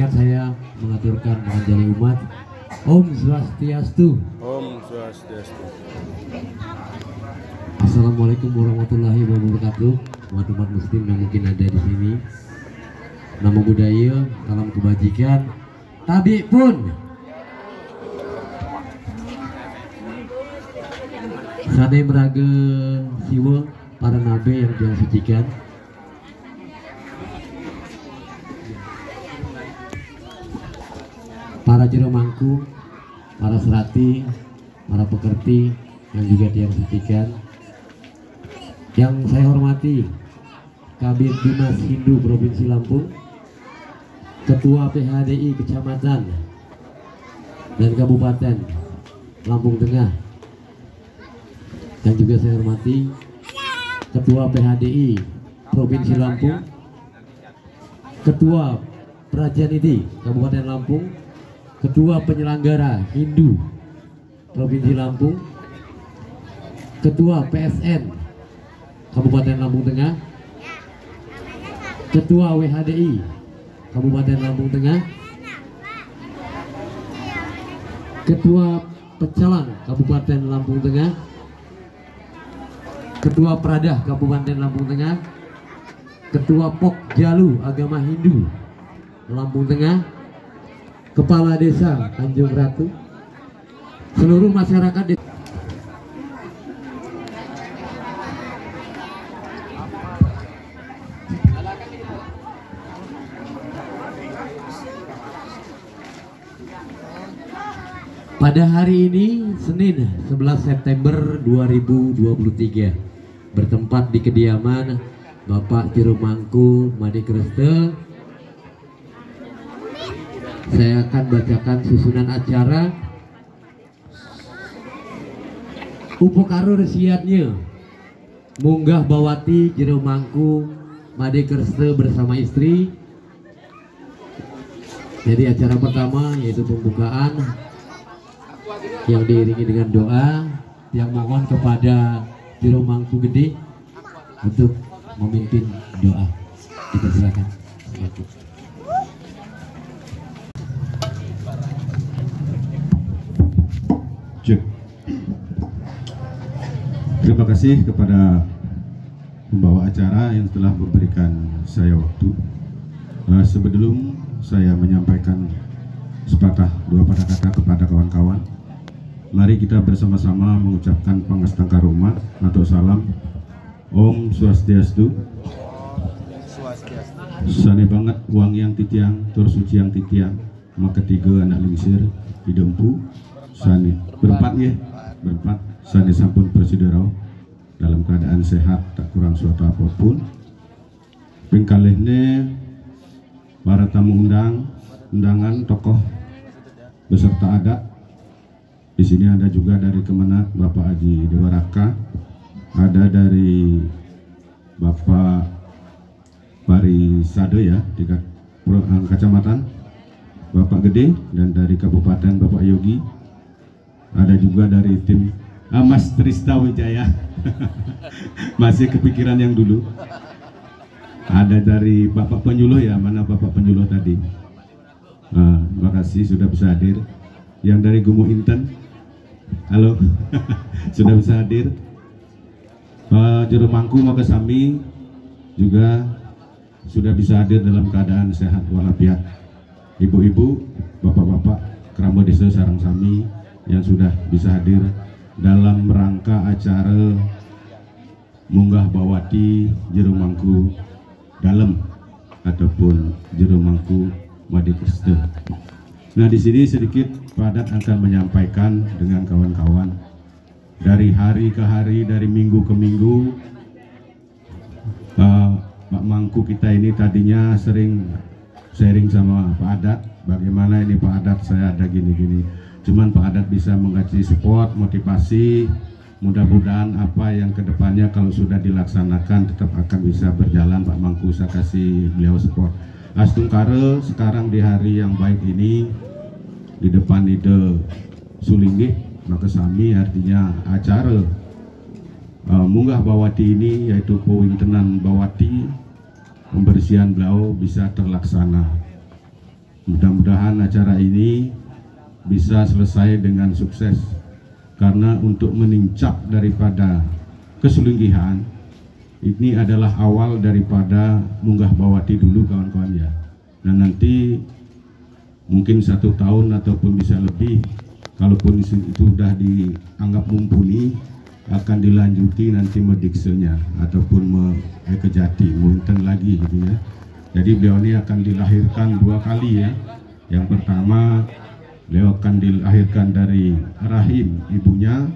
Izinkan saya mengaturkan menganjali umat. Om Swastiastu. Om Swastiastu. Assalamualaikum warahmatullahi wabarakatuh. Umat muslim yang mungkin ada di sini. Namo Buddhaya, salam kebajikan. Tabi pun. Sadai meraga siwa para nabi yang Tuhan sucikan. Para jero mangku, para serati, para pekerti yang juga Tuhan sucikan. Yang saya hormati Kabid Dinas Hindu Provinsi Lampung, Ketua PHDI Kecamatan dan Kabupaten Lampung Tengah, dan juga saya hormati Ketua PHDI Provinsi Lampung, Ketua Prajaniti Kabupaten Lampung, Ketua Penyelenggara Hindu Provinsi Lampung, Ketua PSN Kabupaten Lampung Tengah, Ketua WHDI Kabupaten Lampung Tengah, Ketua Pecalang Kabupaten Lampung Tengah, Ketua Pradah Kabupaten Lampung Tengah, Ketua Pok Jalu Agama Hindu Lampung Tengah, Kepala Desa Tanjung Ratu, seluruh masyarakat pada hari ini, Senin 11 September 2023, bertempat di kediaman Bapak Jero Mangku Made Kreste, saya akan bacakan susunan acara. Upokaro resiatnya munggah bawati Jero Mangku Made Kreste bersama istri. Jadi acara pertama yaitu pembukaan yang diiringi dengan doa, yang mohon kepada Jero Mangku Gede untuk memimpin doa. Dipersilakan. Terima kasih kepada pembawa acara yang telah memberikan saya waktu. Sebelum saya menyampaikan sepatah dua patah kata kepada kawan-kawan, mari kita bersama-sama mengucapkan Pangastangkaroma atau salam Om Swastiastu. Sane banget uang yang titiang, tur suci yang titiang, maka tiga anak lingsir hidempu sane berempat ya, berempat sane sampun persiderau dalam keadaan sehat tak kurang suatu apapun. Pengkalihne para tamu undangan tokoh beserta adat. Di sini ada juga dari Kemenak Bapak Haji Dewaraka, ada dari Bapak Parisade ya di kecamatan Bapak Gede, dan dari Kabupaten Bapak Yogi, ada juga dari tim Mas Trista Wijaya masih kepikiran yang dulu, ada dari Bapak Penyuluh ya, mana Bapak Penyuluh tadi. Terima kasih sudah bisa hadir. Yang dari Gumu Inten, halo, sudah bisa hadir. Jero Mangku Makasami juga sudah bisa hadir dalam keadaan sehat walafiat. Ibu-ibu, bapak-bapak, kerabat desa Sarang Sami yang sudah bisa hadir dalam rangka acara munggah bawati Jero Mangku Dalem ataupun Jero Mangku Made Kreste. Nah, di sini sedikit Padat akan menyampaikan dengan kawan-kawan dari hari ke hari, dari minggu ke minggu. Pak Mangku kita ini tadinya sering sharing sama Pak Adat, bagaimana ini Pak Adat saya ada gini-gini. Cuman Pak Adat bisa mengasih support, motivasi. Mudah-mudahan apa yang kedepannya kalau sudah dilaksanakan tetap akan bisa berjalan. Pak Mangku saya kasih beliau support. Astungkare sekarang di hari yang baik ini, di depan ide Sulinggih Makasami, artinya acara munggah bawati ini yaitu pewintenan bawati, pembersihan beliau bisa terlaksana. Mudah-mudahan acara ini bisa selesai dengan sukses, karena untuk menincak daripada keselingkuhan ini adalah awal daripada munggah bawati dulu kawan-kawan ya. Nah nanti mungkin 1 tahun ataupun bisa lebih, kalaupun itu sudah dianggap mumpuni, akan dilanjuti nanti mediksenya ataupun kejati munten lagi gitu ya. Jadi beliau ini akan dilahirkan 2 kali ya. Yang pertama beliau akan dilahirkan dari rahim ibunya,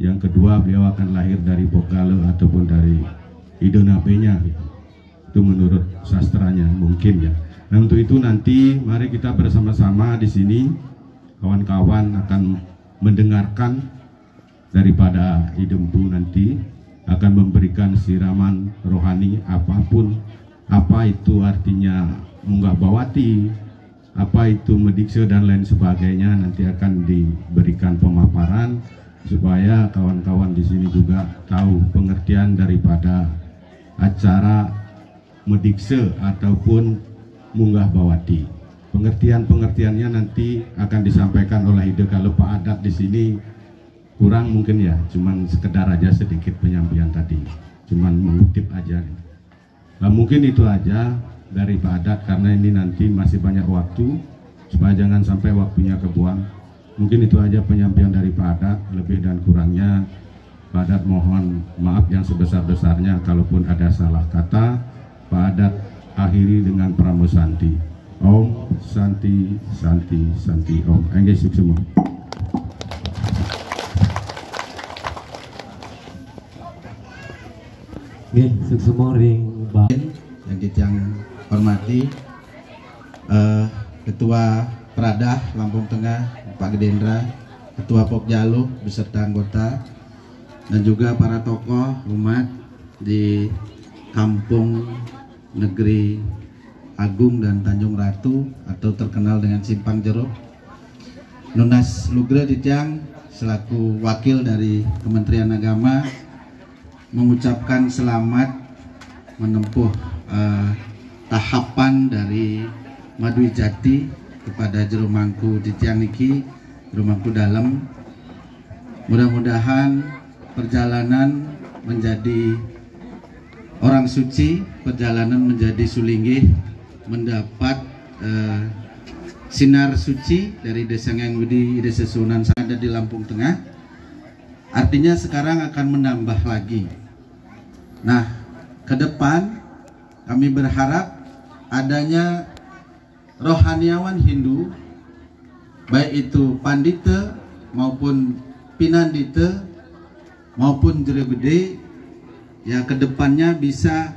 yang kedua beliau akan lahir dari Bogale ataupun dari idonabenya gitu. Itu menurut sastranya mungkin ya. Nah untuk itu nanti mari kita bersama-sama di sini kawan-kawan akan mendengarkan daripada Idempu, nanti akan memberikan siraman rohani apapun, apa itu artinya munggah bawati, apa itu medikse dan lain sebagainya, nanti akan diberikan pemaparan supaya kawan-kawan di sini juga tahu pengertian daripada acara medikse ataupun munggah bawati. Pengertian-pengertiannya nanti akan disampaikan oleh Ide. Kalau Pak Adat di sini kurang mungkin ya, cuman sekedar aja sedikit penyampaian tadi, cuman mengutip aja. Nah, mungkin itu aja dari Pak Adat, karena ini nanti masih banyak waktu supaya jangan sampai waktunya kebuang. Mungkin itu aja penyampaian dari Pak Adat, lebih dan kurangnya Pak Adat mohon maaf yang sebesar-besarnya kalaupun ada salah kata. Pak Adat akhiri dengan pramusanti. Om Santi Santi Santi Om. Enggak semua. Oke, semua ring bang. Yang kita hormati Ketua Pradah Lampung Tengah Pak Gedendra, Ketua Pokjalu beserta anggota, dan juga para tokoh umat di Kampung Negeri Agung dan Tanjung Ratu atau terkenal dengan Simpang Jeruk. Nunas Lugre Ditjang selaku wakil dari Kementerian Agama mengucapkan selamat menempuh tahapan dari Madui Jati kepada Jero Mangku Ditjang niki, Jero Mangku Dalem. Mudah-mudahan perjalanan menjadi orang suci, perjalanan menjadi sulinggih, mendapat sinar suci dari Desa Ngangudi, Desa Sunan ada di Lampung Tengah. Artinya sekarang akan menambah lagi. Nah, ke depan kami berharap adanya rohaniawan Hindu, baik itu pandita maupun pinandita maupun jero gede, ya kedepannya bisa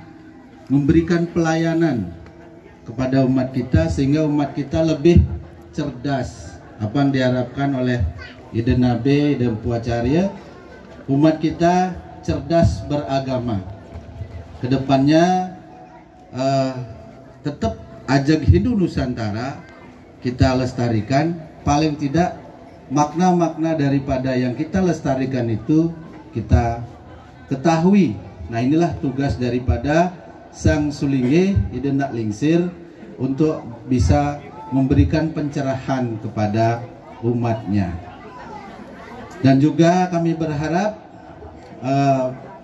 memberikan pelayanan kepada umat kita sehingga umat kita lebih cerdas. Apa yang diharapkan oleh Ide Nabe dan Puacarya, umat kita cerdas beragama. Kedepannya tetap ajak Hindu Nusantara kita lestarikan, paling tidak makna-makna daripada yang kita lestarikan itu kita ketahui. Nah inilah tugas daripada Sang Sulingge Ide Nak Lingsir untuk bisa memberikan pencerahan kepada umatnya. Dan juga kami berharap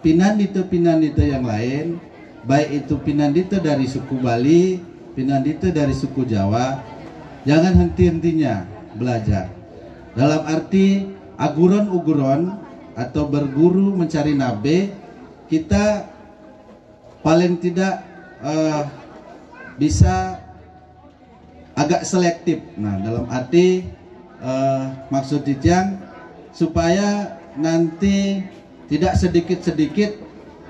pinandita-pinandita yang lain, baik itu pinandita dari suku Bali, pinandita dari suku Jawa, jangan henti-hentinya belajar. Dalam arti aguron-uguron atau berguru mencari nabe, kita paling tidak bisa agak selektif. Nah, dalam arti maksud Ditjang supaya nanti tidak sedikit-sedikit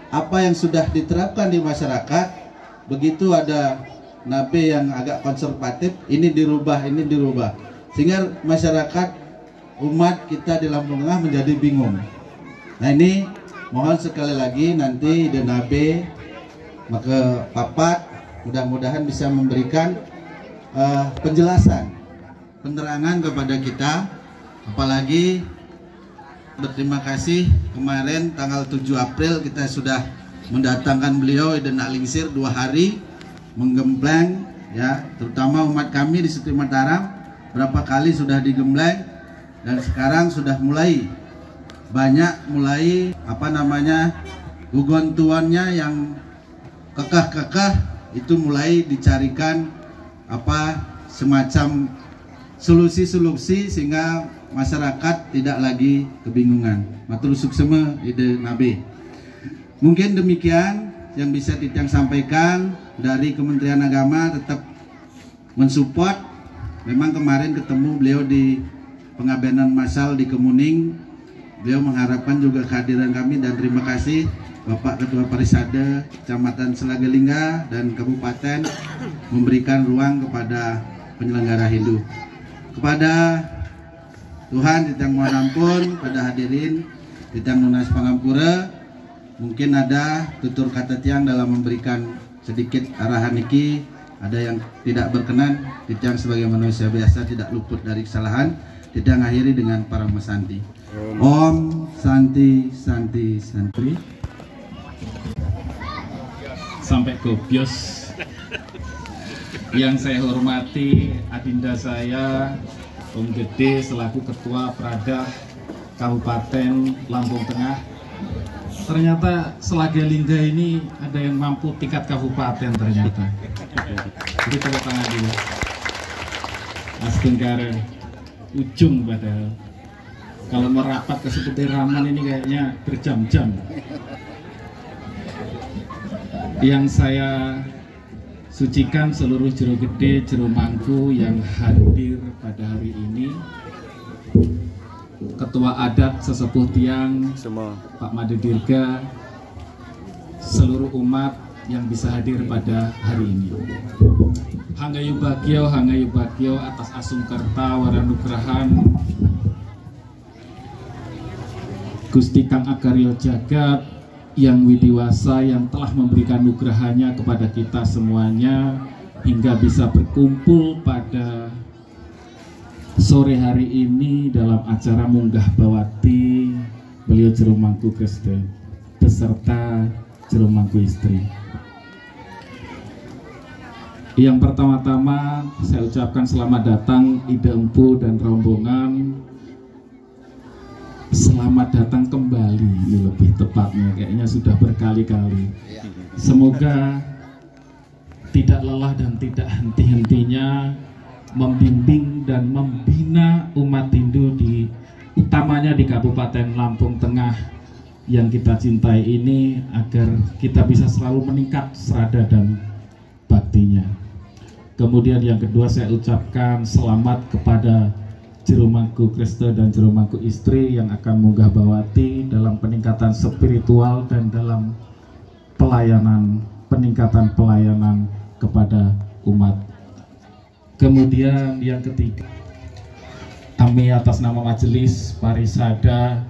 apa yang sudah diterapkan di masyarakat, begitu ada nabe yang agak konservatif, ini dirubah, sehingga masyarakat umat kita di Lampung Tengah menjadi bingung. Nah ini mohon sekali lagi nanti Ide Nabe maka papat mudah-mudahan bisa memberikan penjelasan, penerangan kepada kita. Apalagi berterima kasih kemarin tanggal 7 April kita sudah mendatangkan beliau Ide Nak Lingsir 2 hari menggembleng ya, terutama umat kami di Sri Mataram berapa kali sudah digembleng dan sekarang sudah mulai banyak gugontuannya yang kekeh-kekeh itu mulai dicarikan semacam solusi-solusi sehingga masyarakat tidak lagi kebingungan. Matur suksema ide nabi. Mungkin demikian yang bisa Titiang sampaikan. Dari Kementerian Agama tetap mensupport. Memang kemarin ketemu beliau di pengabenan massal di Kemuning. Beliau mengharapkan juga kehadiran kami dan terima kasih Bapak Ketua Parisade Kecamatan Selagelingga dan Kabupaten memberikan ruang kepada penyelenggara Hindu. Kepada Tuhan Titiang mohon ampun, pada hadirin Titiang Nunas Pangampura, mungkin ada tutur kata tiang dalam memberikan sedikit arahan niki, ada yang tidak berkenan. Titiang sebagai manusia biasa tidak luput dari kesalahan. Titiang akhiri dengan para mesanti. Om Santi Santi Santri. Sampai gobios. Yang saya hormati adinda saya Om Gede selaku Ketua Prada Kabupaten Lampung Tengah. Ternyata Selagelingga ini ada yang mampu tingkat kabupaten ternyata. Jadi tepuk tangan dulu. Astenggara ujung padahal. Kalau merapat ke Seperti Raman ini kayaknya berjam-jam. Yang saya sucikan seluruh jero gede, jero mangku yang hadir pada hari ini. Ketua adat sesepuh tiang semua, Pak Made Dirga, seluruh umat yang bisa hadir pada hari ini. Hangayu Bagyo atas Asungkerta Waranugrahan Gusti Kang Agaryo Jagat yang widiwasa yang telah memberikan nugrahannya kepada kita semuanya hingga bisa berkumpul pada sore hari ini dalam acara Munggah Bawati beliau Jero Mangku Kristen beserta Jero Mangku istri. Yang pertama-tama saya ucapkan selamat datang Ida Empu dan rombongan. Selamat datang kembali, ini lebih tepatnya kayaknya sudah berkali-kali. Semoga tidak lelah dan tidak henti-hentinya membimbing dan membina umat Hindu utamanya di Kabupaten Lampung Tengah yang kita cintai ini agar kita bisa selalu meningkat serada dan baktinya. Kemudian yang kedua saya ucapkan selamat kepada Jero Mangku Kristen dan Jero Mangku istri yang akan munggah bawati dalam peningkatan spiritual dan dalam peningkatan pelayanan kepada umat. Kemudian yang ketiga, kami atas nama Majelis Parisada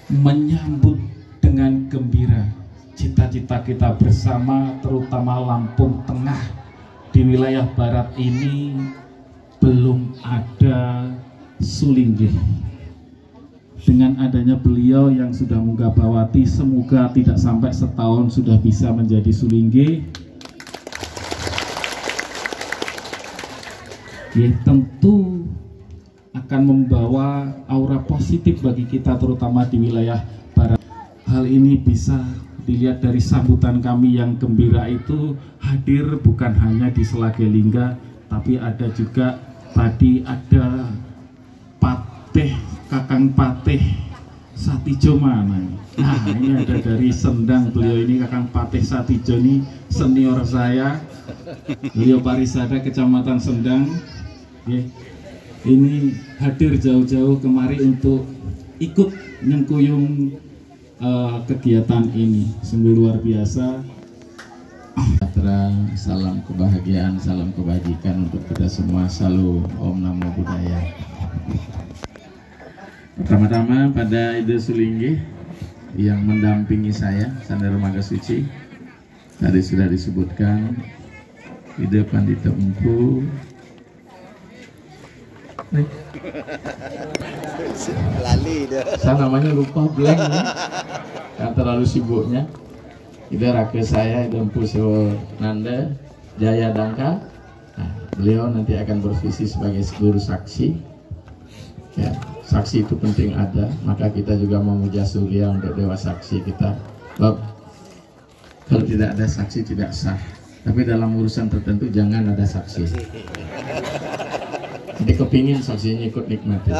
menyambut dengan gembira cita-cita kita bersama, terutama Lampung Tengah di wilayah barat ini belum ada sulinggih. Dengan adanya beliau yang sudah munggah bawati, semoga tidak sampai setahun sudah bisa menjadi sulinggih. Ya, tentu akan membawa aura positif bagi kita terutama di wilayah barat. Hal ini bisa dilihat dari sambutan kami yang gembira itu hadir bukan hanya di Selagelingga, tapi ada juga tadi ada Kakang Patih Satijo mana? Nah, ini ada dari Sendang, beliau ini Kakang Patih Satijo ini senior saya, beliau Parisada Kecamatan Sendang. Ini hadir jauh-jauh kemari untuk ikut nyengkuyung kegiatan ini, sungguh luar biasa. Salam kebahagiaan, salam kebajikan untuk kita semua. Salam Om Namo Buddhaya. Pertama-tama pada Ida Sulinggih yang mendampingi saya, Sandara Maga Suci, tadi sudah disebutkan Ida Pandita Empu. Lali dia. Saya namanya lupa blank ya. Yang terlalu sibuknya. Itu rake saya, itu Empu Sewo Nanda Jaya Dangka. Nah, beliau nanti akan bervisi sebagai guru saksi. Ya, saksi itu penting ada, maka kita juga memuja Surya untuk dewa saksi kita. Sebab kalau tidak ada saksi tidak sah. Tapi dalam urusan tertentu jangan ada saksi. Jadi kepingin saksinya ikut nikmati.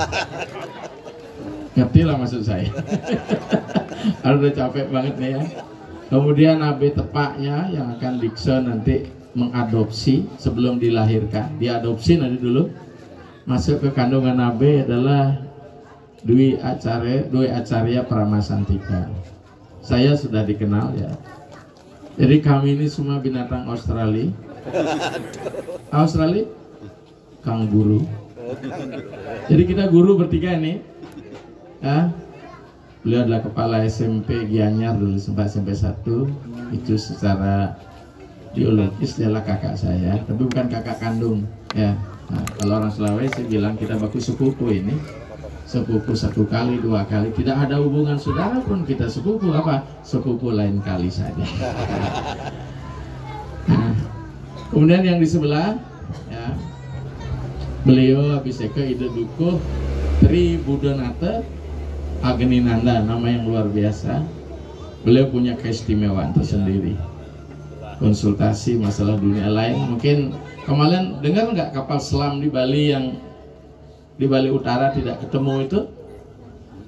Ngerti lah maksud saya. Udah capek banget nih ya. Kemudian AB tepaknya yang akan dikse nanti mengadopsi sebelum dilahirkan. Diadopsi nanti dulu. Masuk ke kandungan AB adalah Dwi Acarya Pramasantika. Saya sudah dikenal ya. Jadi kami ini semua binatang Australia. Australia? Kang Guru. Jadi kita guru bertiga ini. Ya. Beliau adalah kepala SMP Gianyar dulu, sempat SMP 1. Itu secara biologis dia adalah kakak saya, tapi bukan kakak kandung ya. Nah, kalau orang Sulawesi bilang kita baku sepupu ini. Sepupu 1 kali, 2 kali, tidak ada hubungan saudara pun kita sepupu apa? Sepupu lain kali saja. Nah, kemudian yang di sebelah ya, beliau Abhiseka Ida Dukuh Tri Budonata Agninanda, nama yang luar biasa. Beliau punya keistimewaan tersendiri. Konsultasi masalah dunia lain. Mungkin kemarin dengar nggak kapal selam di Bali yang di Bali Utara tidak ketemu itu,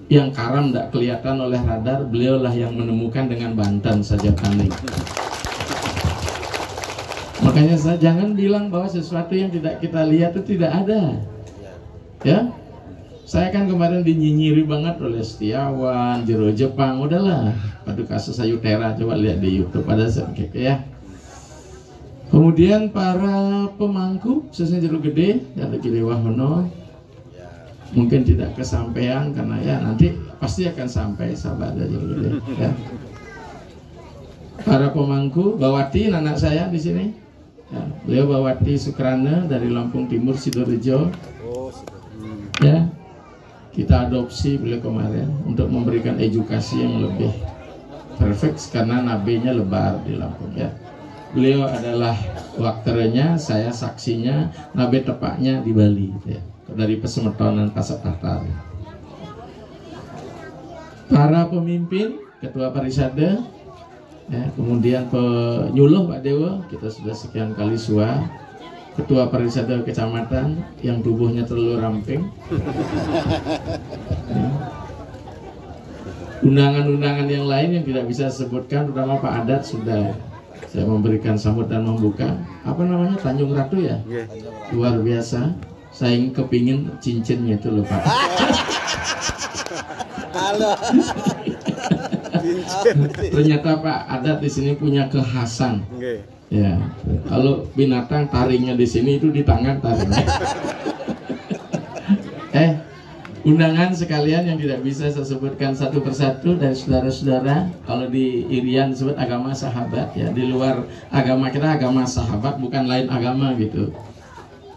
yang karam tidak kelihatan oleh radar, beliaulah yang menemukan dengan Banten saja panik. Makanya saya jangan bilang bahwa sesuatu yang tidak kita lihat itu tidak ada. Ya, saya kan kemarin dinyinyiri banget oleh Setiawan, Jero Jepang, udahlah. Paduka Sayutera, coba lihat di YouTube ada sedikit ya. Kemudian para pemangku Sesnya Jero Gede, ada Kirewahono. Mungkin tidak kesampaian karena ya nanti pasti akan sampai, sabar aja dulu ya. Para pemangku, Bawati anak saya di sini. Ya, beliau Bawati Sukrana dari Lampung Timur Sidorejo. Ya. Kita adopsi beliau kemarin untuk memberikan edukasi yang lebih perfect karena nabinya lebar di Lampung ya. Beliau adalah wakternya, saya saksinya, nabi tepaknya di Bali ya. Dari Pesemetonan Pasar Tatar. Para pemimpin, ketua Parisada, ya, kemudian penyuluh Pak Dewa, kita sudah sekian kali sua. Ketua Parisada Kecamatan yang tubuhnya terlalu ramping. Ya. Undangan-undangan yang lain yang tidak bisa disebutkan, terutama Pak Adat sudah saya memberikan sambut dan membuka. Apa namanya, Tanjung Ratu ya? Luar biasa. Saya kepingin cincinnya itu loh Pak. Halo. Ternyata Pak Adat di sini punya kekhasan. Ya, kalau binatang taringnya di sini itu di tangan taringnya. Undangan sekalian yang tidak bisa saya sebutkan satu persatu dari saudara-saudara. Kalau di Irian disebut agama sahabat ya, di luar agama kita agama sahabat, bukan lain agama gitu.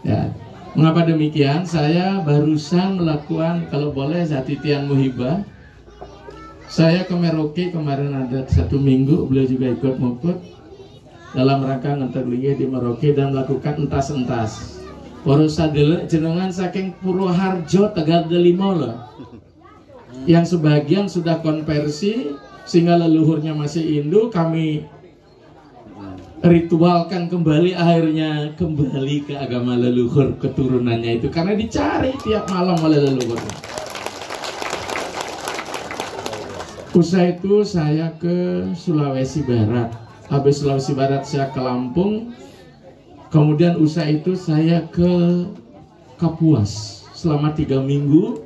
Ya. Mengapa demikian? Saya barusan melakukan, kalau boleh saya titian muhibah. Saya ke Merauke kemarin ada 1 minggu, beliau juga ikut mukut dalam rangka ngenterlingi di Merauke dan melakukan entas-entas. Baru sadele jenengan saking Purwoharjo Tegal Delimo loh. Yang sebagian sudah konversi sehingga leluhurnya masih Hindu, kami ritualkan kembali, akhirnya kembali ke agama leluhur keturunannya itu karena dicari tiap malam oleh leluhurnya. Usai itu saya ke Sulawesi Barat. Habis Sulawesi Barat saya ke Lampung. Kemudian usai itu saya ke Kapuas selama 3 minggu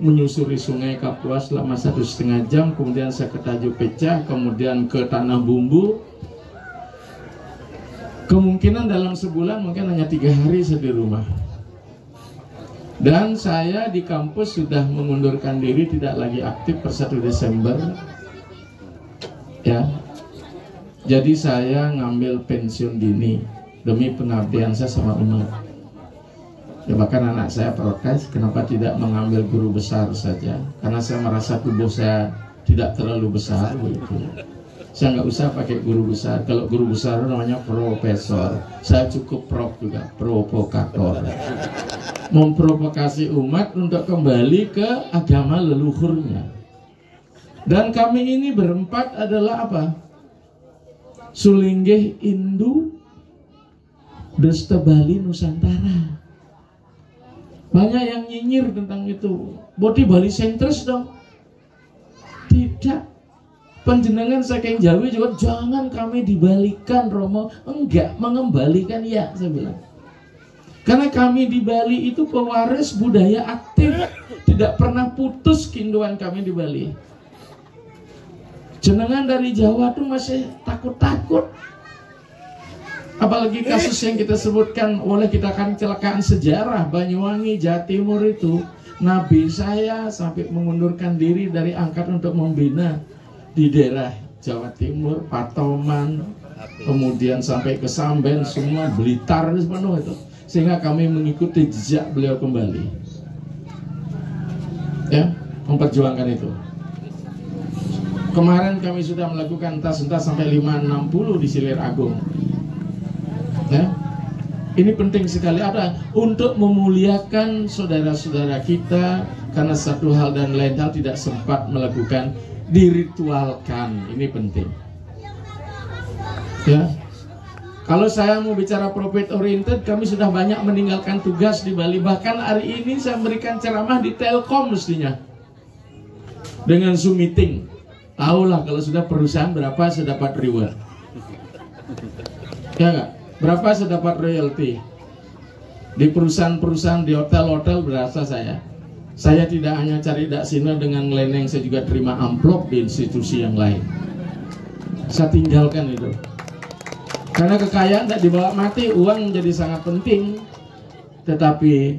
menyusuri sungai Kapuas selama 1,5 jam. Kemudian saya ke Tanjung Pecah, kemudian ke Tanah Bumbu. Kemungkinan dalam sebulan mungkin hanya 3 hari saya di rumah. Dan saya di kampus sudah mengundurkan diri, tidak lagi aktif per 1 Desember. Ya. Jadi saya ngambil pensiun dini demi pengabdian saya sama umat. Ya, bahkan anak saya protes kenapa tidak mengambil guru besar saja, karena saya merasa tubuh saya tidak terlalu besar begitu. Saya nggak usah pakai guru besar. Kalau guru besar namanya profesor. Saya cukup prof juga, provokator. Memprovokasi umat untuk kembali ke agama leluhurnya. Dan kami ini berempat adalah apa? Sulinggih Indu Desta Bali Nusantara. Banyak yang nyinyir tentang itu. Bodi Bali sentris dong. Tidak. Panjenengan saking Jawa juga jangan kami dibalikan Romo. Enggak, mengembalikan ya saya bilang. Karena kami di Bali itu pewaris budaya aktif. Tidak pernah putus keinduan kami di Bali. Jenengan dari Jawa tuh masih takut-takut. Apalagi kasus yang kita sebutkan oleh kita kan kecelakaan sejarah Banyuwangi, Jawa Timur itu. Nabi saya sampai mengundurkan diri dari angkat untuk membina di daerah Jawa Timur, Patoman, kemudian sampai ke Samben, semua Blitar sepenuh itu. Sehingga kami mengikuti jejak beliau kembali. Ya, memperjuangkan itu. Kemarin kami sudah melakukan tas-tas sampai 560 di Silir Agung. Ya. Ini penting sekali ada untuk memuliakan saudara-saudara kita karena satu hal dan lain hal tidak sempat melakukan diritualkan. Ini penting. Ya. Kalau saya mau bicara profit oriented, kami sudah banyak meninggalkan tugas di Bali. Bahkan hari ini saya memberikan ceramah di Telkom mestinya. Dengan Zoom meeting. Tahulah kalau sudah perusahaan berapa saya dapat reward. Ya enggak? Berapa saya dapat royalty? Di perusahaan-perusahaan, di hotel-hotel berasa saya. Saya tidak hanya cari daksina dengan ngeleneng, saya juga terima amplop di institusi yang lain. Saya tinggalkan itu. Karena kekayaan tidak dibawa mati, uang menjadi sangat penting. Tetapi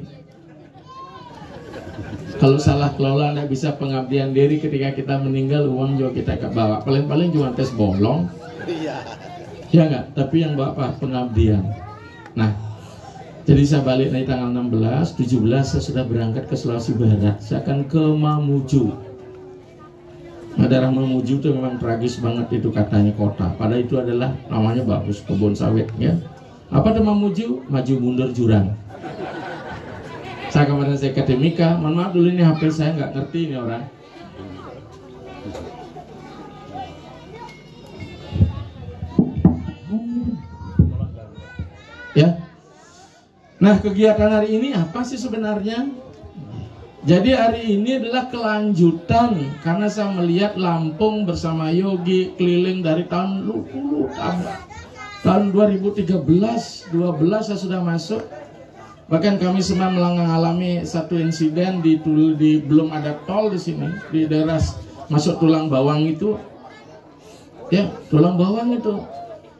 kalau salah kelola tidak bisa pengabdian diri, ketika kita meninggal uang juga kita bawa. Paling-paling cuma tes bolong. Ya enggak, tapi yang bawa apa? Pengabdian. Nah, jadi saya balik dari tanggal 16, 17 saya sudah berangkat ke Sulawesi Barat. Saya akan ke Mamuju. Nah, daerah Mamuju itu memang tragis banget itu katanya kota. Padahal itu adalah namanya bagus, kebun sawit ya. Apa itu Mamuju? Maju mundur jurang. Saya kemarin saya akademika, mohon maaf dulu ini HP saya nggak ngerti ini orang. Ya. Nah, kegiatan hari ini apa sih sebenarnya? Jadi hari ini adalah kelanjutan karena saya melihat Lampung bersama Yogi keliling dari tahun 2013, 12 saya sudah masuk. Bahkan kami semua mengalami satu insiden di belum ada tol di sini di daerah masuk Tulang Bawang itu. Ya, Tulang Bawang itu.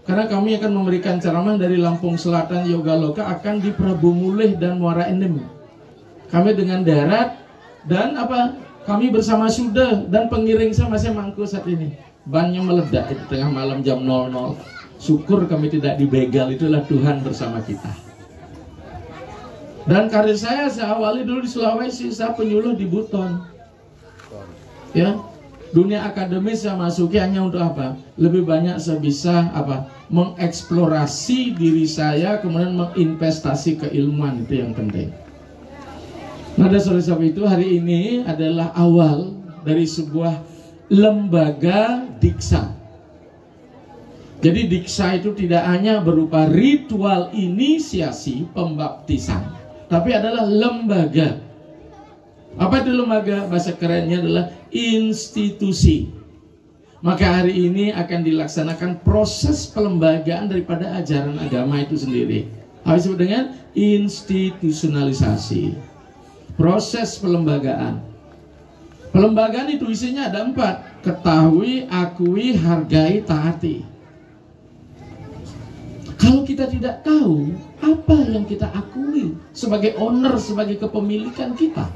Karena kami akan memberikan ceramah dari Lampung Selatan Yoga Loka akan di Prabu Mulih dan Muara Enim. Kami dengan darat dan apa? Kami bersama Suda dan pengiring saya masih mangku saat ini. Bannya meledak itu tengah malam jam 00. Syukur kami tidak dibegal, itulah Tuhan bersama kita. Dan karir saya awali dulu di Sulawesi, saya penyuluh di Buton. Ya. Dunia akademis saya masuki hanya untuk apa? Lebih banyak saya bisa apa? Mengeksplorasi diri saya, kemudian menginvestasi keilmuan, itu yang penting. Nah, oleh sebab itu hari ini adalah awal dari sebuah lembaga Diksa. Jadi Diksa itu tidak hanya berupa ritual inisiasi pembaptisan, tapi adalah lembaga. Apa itu lembaga? Bahasa kerennya adalah institusi. Maka hari ini akan dilaksanakan proses pelembagaan daripada ajaran agama itu sendiri. Apa disebut dengan institusionalisasi. Proses pelembagaan. Pelembagaan itu isinya ada 4. Ketahui, akui, hargai, taati. Kalau kita tidak tahu apa yang kita akui sebagai owner, sebagai kepemilikan kita.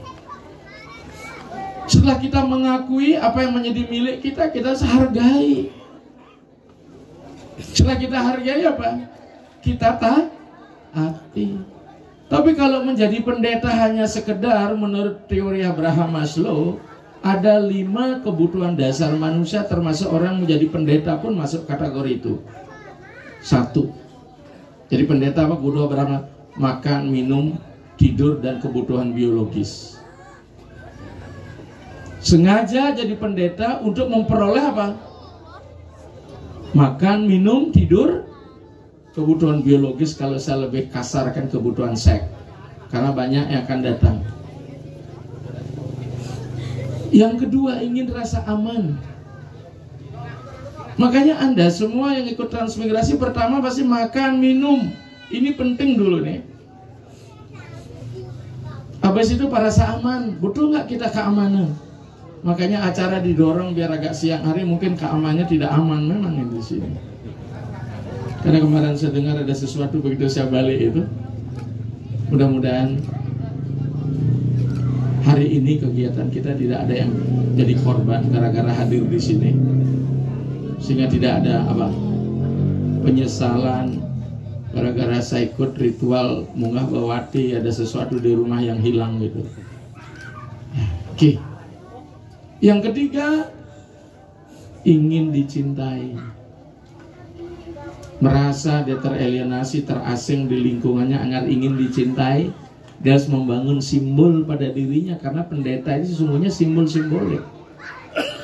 Setelah kita mengakui apa yang menjadi milik kita, kita harus hargai. Setelah kita hargai apa? Kita taati. Tapi kalau menjadi pendeta hanya sekedar menurut teori Abraham Maslow, ada 5 kebutuhan dasar manusia, termasuk orang menjadi pendeta pun masuk kategori itu. 1. Jadi pendeta apa? Butuh berapa? Makan, minum, tidur, dan kebutuhan biologis. Sengaja jadi pendeta untuk memperoleh apa? Makan, minum, tidur, kebutuhan biologis. Kalau saya lebih kasarkan, kebutuhan seks, karena banyak yang akan datang. Yang kedua, ingin rasa aman. Makanya Anda semua yang ikut transmigrasi pertama pasti makan, minum. Ini penting dulu nih. Habis itu rasa aman. Butuh nggak kita keamanan? Makanya acara didorong biar agak siang hari, mungkin keamanannya tidak aman memang di sini. Karena kemarin saya dengar ada sesuatu begitu saya balik itu. Mudah-mudahan hari ini kegiatan kita tidak ada yang jadi korban gara-gara hadir di sini, sehingga tidak ada apa penyesalan gara-gara saya ikut ritual munggah bawati, ada sesuatu di rumah yang hilang gitu. Oke. Yang ketiga, ingin dicintai, merasa dia teralienasi, terasing di lingkungannya, agar ingin dicintai. Dia harus membangun simbol pada dirinya, karena pendeta itu sesungguhnya simbol-simbolik.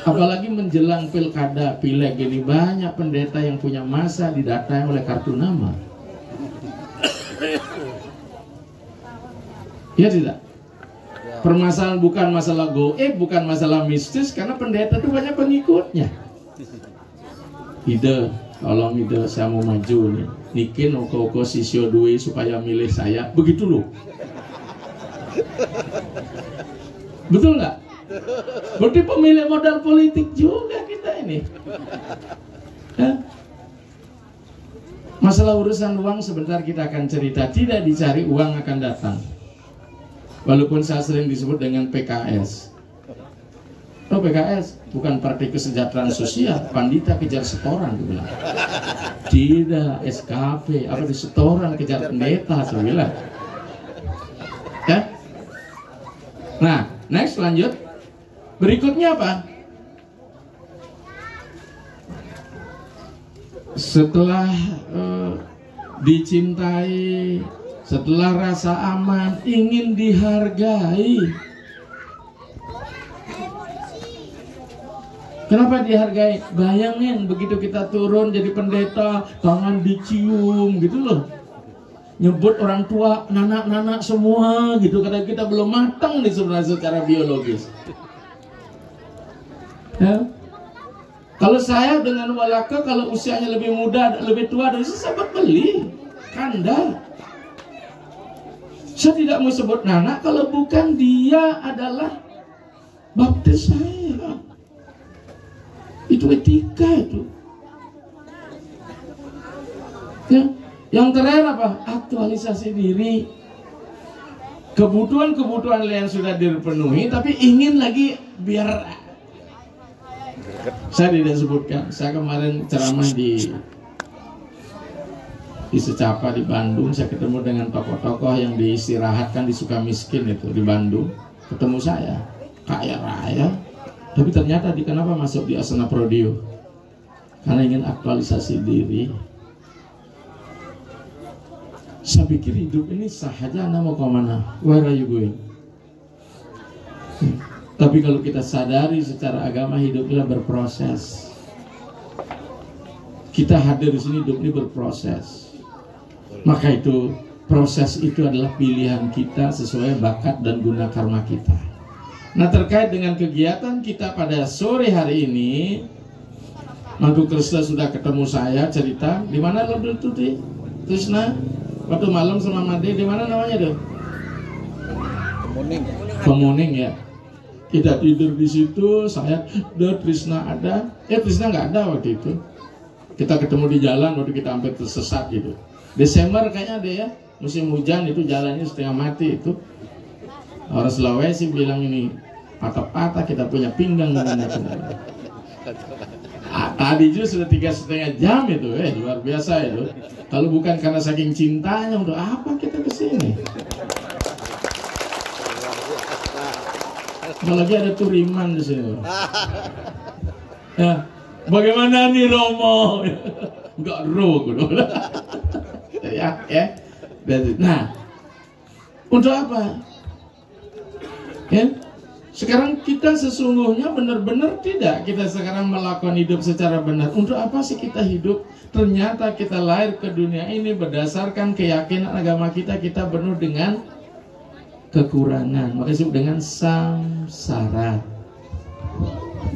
Apalagi menjelang pilkada, pileg ini, banyak pendeta yang punya masa didatangi oleh kartu nama. Ya tidak? Permasalahan bukan masalah goib, bukan masalah mistis, karena pendeta itu banyak pengikutnya. Ide, tolong ide, saya mau maju nih. Nikin oko sisio duwe supaya milih saya, begitu loh. Betul nggak? Berarti pemilih modal politik juga kita ini. Masalah urusan uang sebentar kita akan cerita. Tidak dicari, uang akan datang. Walaupun saya sering disebut dengan PKS. Oh, PKS bukan Partai Kesejahteraan Sosial, pandita kejar setoran, dia bilang. Tidak, SKP, apa di setoran kejar pendeta, saya bilang. Ya? Nah, next lanjut. Berikutnya apa? Setelah dicintai, setelah rasa aman, ingin dihargai. Kenapa dihargai? Bayangin begitu kita turun jadi pendeta, tangan dicium gitu loh. Nyebut orang tua, nanak-nanak semua gitu, karena kita belum matang nih sebenarnya secara biologis. Ya. Kalau saya dengan walaka, kalau usianya lebih muda, lebih tua dari saya beli kanda. Saya tidak mau sebut nanak kalau bukan dia adalah baptis saya. Itu etika itu. Ya. Yang terakhir apa? Aktualisasi diri. Kebutuhan-kebutuhan yang sudah dipenuhi, tapi ingin lagi biar saya tidak sebutkan. Saya kemarin ceramah di Secapa di Bandung. Saya ketemu dengan tokoh-tokoh yang diistirahatkan di Sukamiskin itu di Bandung. Ketemu saya, kaya raya, tapi ternyata kenapa masuk di Asana Prodio? Karena ingin aktualisasi diri. Saya pikir hidup ini sahaja, Anda mau ke mana? Where are you going? Tapi kalau kita sadari secara agama, hidupnya berproses. Kita hadir di sini, hidup ini berproses. Maka itu, proses itu adalah pilihan kita sesuai bakat dan guna karma kita. Nah, terkait dengan kegiatan kita pada sore hari ini, Mantu Krishna sudah ketemu saya, cerita di mana lo dulu tuh, Krishna? Waktu malam sama Made, di mana namanya tuh? Pemuning ya. Kita tidur di situ, saya dan Krishna ada. Krishna nggak ada waktu itu. Kita ketemu di jalan waktu kita hampir tersesat gitu. Desember kayaknya ada ya, musim hujan itu jalannya setengah mati itu. Orang Sulawesi bilang ini patah-patah, kita punya pinggang. Tadi juga sudah 3,5 jam itu, luar biasa itu. Kalau bukan karena saking cintanya, untuk apa kita kesini? Apalagi ada Turiman di sini. Ya, bagaimana nih Romo? Enggak ro, ya. Nah, untuk apa? Ya, sekarang kita sesungguhnya benar-benar tidak kita sekarang melakukan hidup secara benar. Untuk apa sih kita hidup? Ternyata kita lahir ke dunia ini berdasarkan keyakinan agama kita penuh dengan kekurangan, maka disebut dengan samsara.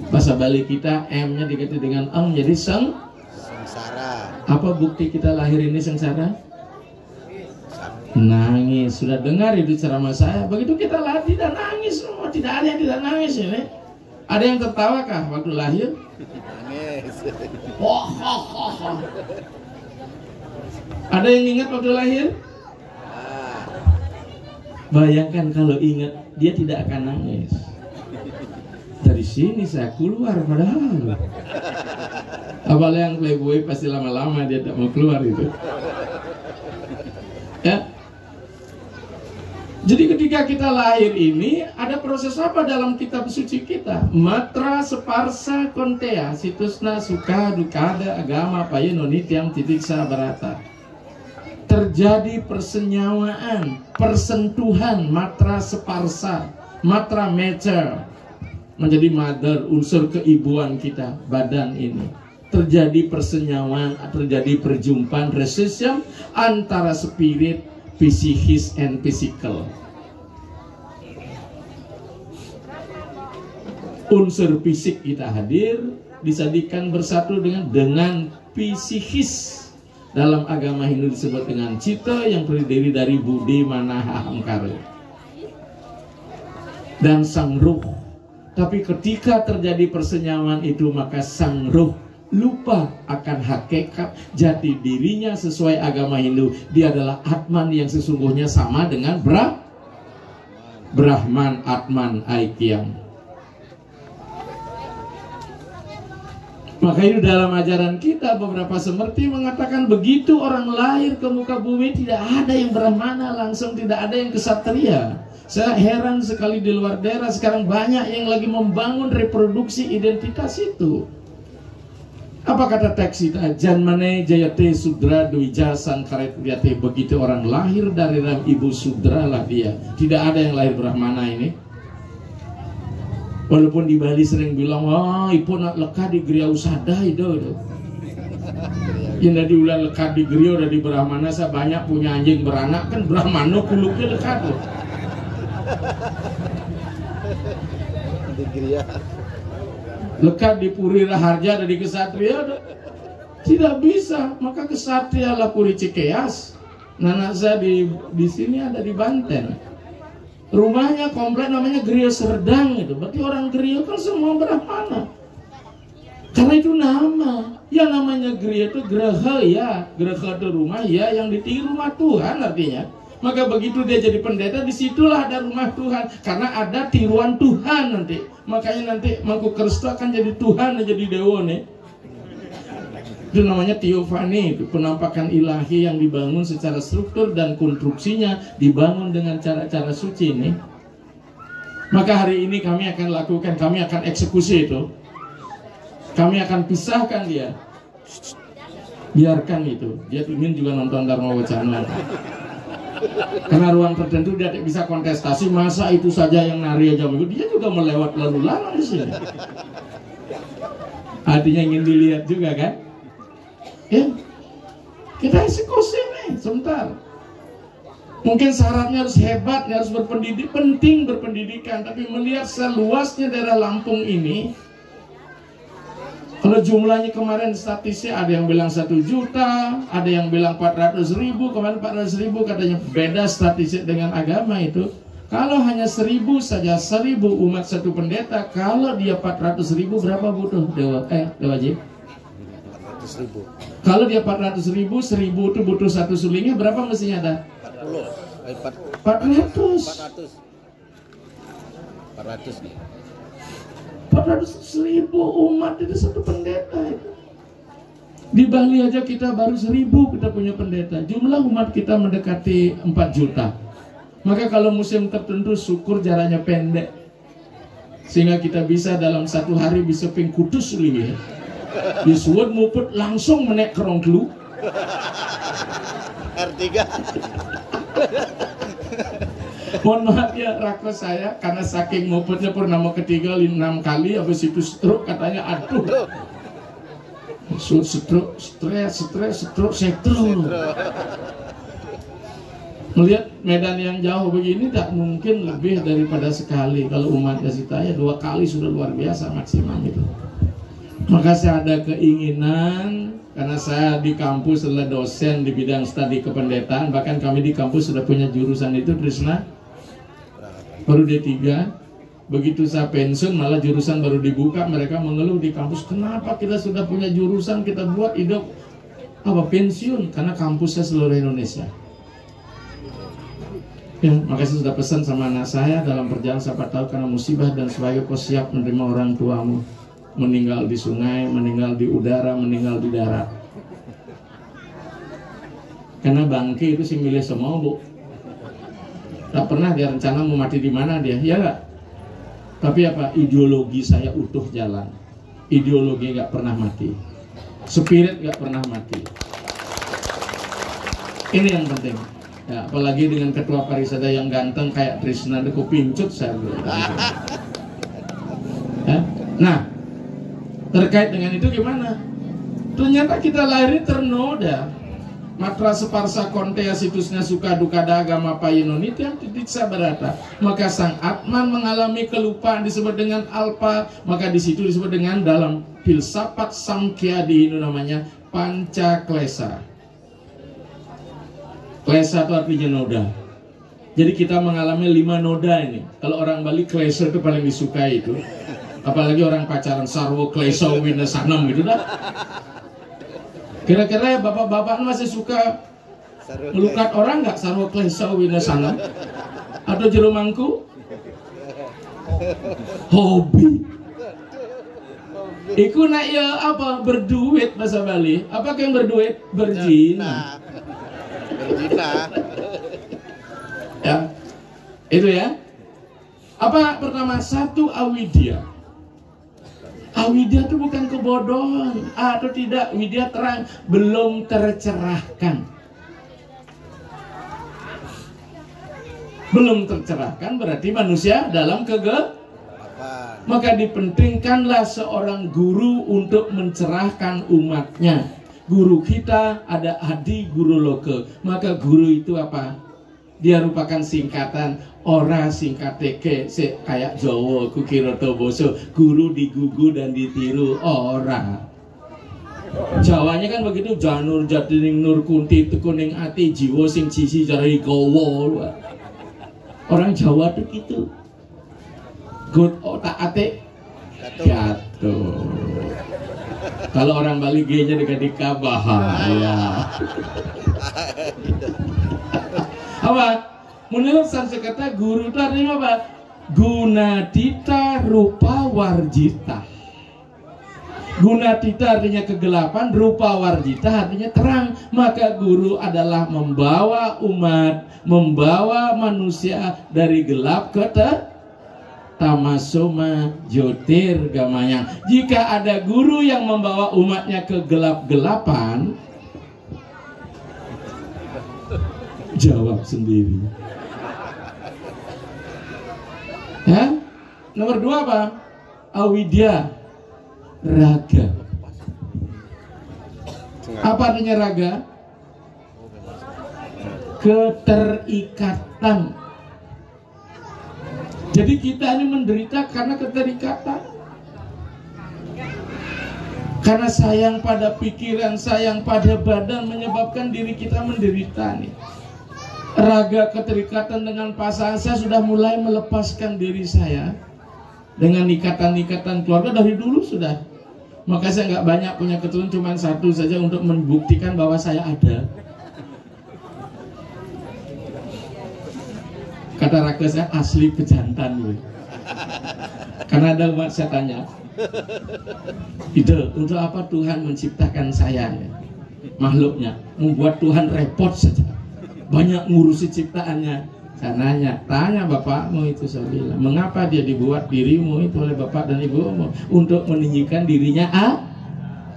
Bahasa Bali kita M-nya diganti dengan eng jadi sengsara. Apa bukti kita lahir ini sengsara? Nangis. Sudah dengar itu ceramah saya. Begitu kita lahir tidak nangis semua, tidak ada yang tidak nangis ini. Ada yang tertawa kah waktu lahir? Nangis. Ada yang ingat waktu lahir? Bayangkan kalau ingat, dia tidak akan nangis. Dari sini saya keluar padahal. Apalagi yang playboy pasti lama-lama dia tak mau keluar itu. Ya. Jadi ketika kita lahir ini ada proses apa dalam kitab suci kita? Matra separsa kontea situsna suka dukada agama payenonitiam titiksa barata. Terjadi persenyawaan, persentuhan matra separsa, matra matter menjadi mother, unsur keibuan kita, badan ini. Terjadi persenyawaan, terjadi perjumpaan, recession antara spirit, psikis and physical. Unsur fisik kita hadir, disadikan bersatu dengan psikis. Dalam agama Hindu disebut dengan cita yang terdiri dari budi, manaha, ahamkara dan sang ruh. Tapi ketika terjadi persenyawaan itu, maka sang ruh lupa akan hakikat jati dirinya. Sesuai agama Hindu, dia adalah Atman yang sesungguhnya sama dengan Brahman, Atman, Aikyam. Maka itu dalam ajaran kita beberapa semerti mengatakan begitu orang lahir ke muka bumi tidak ada yang Brahmana, langsung tidak ada yang kesatria. Saya heran sekali di luar daerah sekarang banyak yang lagi membangun reproduksi identitas itu. Apa kata teks kita? Janmane jayate sudra duija sangkaret yate. Begitu orang lahir dari dalam ibu sudra lah dia. Tidak ada yang lahir Brahmana ini. Walaupun di Bali sering bilang, wah ibu nak lekat di Gria Usada itu. Yang dari ulah lekat di Gria udah di Brahmana, saya banyak punya anjing beranak kan Brahmana kuluknya lekat loh. Di Gria. Lekat di Puri Raharja ada di Kesatria, tidak bisa. Maka Kesatria lah Puri Cikeas. Nana saya di sini ada di Banten. Rumahnya komplek namanya Gria Serdang itu. Berarti orang Gria kan semua Brahmana. Karena itu nama. Yang namanya Gria itu Graha ya. Graha itu rumah ya, yang ditinggi rumah Tuhan artinya. Maka begitu dia jadi pendeta, disitulah ada rumah Tuhan. Karena ada tiruan Tuhan nanti. Makanya nanti Mangku Kristo akan jadi Tuhan dan jadi Dewa nih. Itu namanya teofani, itu penampakan ilahi yang dibangun secara struktur dan konstruksinya dibangun dengan cara-cara suci ini. Maka hari ini kami akan lakukan, kami akan eksekusi itu. Kami akan pisahkan dia. Biarkan itu. Dia ingin juga nonton Dharma Wacana. Karena ruang tertentu dia tidak bisa kontestasi, masa itu saja yang nari aja begitu. Dia juga melewat lalu lalang di sini. Artinya ingin dilihat juga kan? Ya, kita eksekusi nih, sebentar. Mungkin syaratnya harus hebat, harus berpendidik, penting berpendidikan. Tapi melihat seluasnya daerah Lampung ini, kalau jumlahnya kemarin statistiknya ada yang bilang 1 juta, ada yang bilang 400.000, kemarin 400.000 katanya beda statistik dengan agama itu. Kalau hanya 1.000 saja, 1.000 umat satu pendeta, kalau dia 400.000 berapa butuh Dewa Ji? Kalau dia 400.000, 1.000 itu butuh satu sulingnya, berapa mestinya ada? 400.000 umat itu satu pendeta itu. Di Bali aja kita baru 1.000 kita punya pendeta. Jumlah umat kita mendekati 4 juta. Maka kalau musim tertentu syukur jaraknya pendek. sehingga kita bisa dalam satu hari bisa ping kudus ini. Disuwun muput langsung menek kerong kelu. R3. Mohon maaf ya rakyat saya, karena saking muputnya purnama ketiga 6 kali, habis itu stroke katanya, aduh. Stroke, Melihat medan yang jauh begini tak mungkin lebih daripada sekali. Kalau umat Kasitaya 2 kali sudah luar biasa maksimum itu. Maka saya ada keinginan, karena saya di kampus adalah dosen di bidang studi kependetaan, bahkan kami di kampus sudah punya jurusan itu, Trisna, baru D3. Begitu saya pensiun malah jurusan baru dibuka, mereka mengeluh di kampus, kenapa kita sudah punya jurusan kita buat hidup apa pensiun, karena kampusnya seluruh Indonesia. Ya, makanya saya sudah pesan sama anak saya dalam perjalanan, siapa tahu karena musibah dan sebagainya kau siap menerima orang tuamu meninggal di sungai, meninggal di udara, meninggal di darat. Karena bangke itu sih milih semua, Bu. Tak pernah dia rencana mau mati di mana dia, ya nggak? Tapi apa? Ideologi saya utuh jalan. Ideologi nggak pernah mati. Spirit nggak pernah mati. Ini yang penting. Ya, apalagi dengan ketua pariwisata yang ganteng kayak Trisna, aku pincut saya. Ya? Nah, terkait dengan itu gimana? Ternyata kita lahir ternoda. Matra separsa kontea situsnya suka duka agama payunun itu yang titik sabarata. Maka sang Atman mengalami kelupaan disebut dengan alpa. Maka di situ disebut dengan dalam filsafat Samkhya di Hindu namanya panca klesa. Klesa itu artinya noda. Jadi kita mengalami 5 noda ini. Kalau orang Bali klesa itu paling disukai itu. Apalagi orang pacaran sarwo klesa winasanam gitu dah. Kira-kira bapak-bapak masih suka melukat orang nggak sarwa klesa winasanam? Atau jero mangku? Hobi. Iku nak ya apa? Berduit bahasa Bali. Apa yang berduit? Berjina. Berjina. Ya, itu ya. Apa pertama? 1 awidya. Awidya itu bukan kebodohan atau tidak, widya terang, belum tercerahkan. Belum tercerahkan berarti manusia dalam kegelapan. Maka dipentingkanlah seorang guru untuk mencerahkan umatnya. Guru kita ada Adi Guru Loke. Maka guru itu apa? Dia merupakan singkatan ora singkat teke kayak Jawa kukira toboso, guru digugu dan ditiru ora. Jawanya kan begitu, janur jatining nur kunti tekuning ati jiwa sing sisi jarai gowo. Orang Jawa tuh gitu. Good otak ate jatuh. Kalau orang Bali G-nya dikasih bahaya. Apa? Menurut Sanskerta guru itu artinya apa? Gunadita rupa warjita. Gunadita artinya kegelapan, rupa warjita artinya terang. Maka guru adalah membawa umat, membawa manusia dari gelap ke tamasoma jotir gamayang. Jika ada guru yang membawa umatnya ke gelap-gelapan, jawab sendiri. Ya? Nomor 2 apa? Awidya, raga. Apa artinya raga? Keterikatan. Jadi kita ini menderita karena keterikatan. Karena sayang pada pikiran, sayang pada badan menyebabkan diri kita menderita nih. Raga keterikatan dengan pasangan, saya sudah mulai melepaskan diri saya dengan ikatan-ikatan keluarga dari dulu sudah. Maka saya nggak banyak punya keturunan, cuma 1 saja untuk membuktikan bahwa saya ada. Kata rakyat saya asli pejantan. Karena ada umat saya tanya, itu untuk apa Tuhan menciptakan saya, makhluknya, membuat Tuhan repot saja. Banyak ngurusi ciptaannya, Saya nanya, tanya bapakmu itu, saya bilang, mengapa dia dibuat dirimu itu oleh bapak dan ibumu? Untuk meninggikan dirinya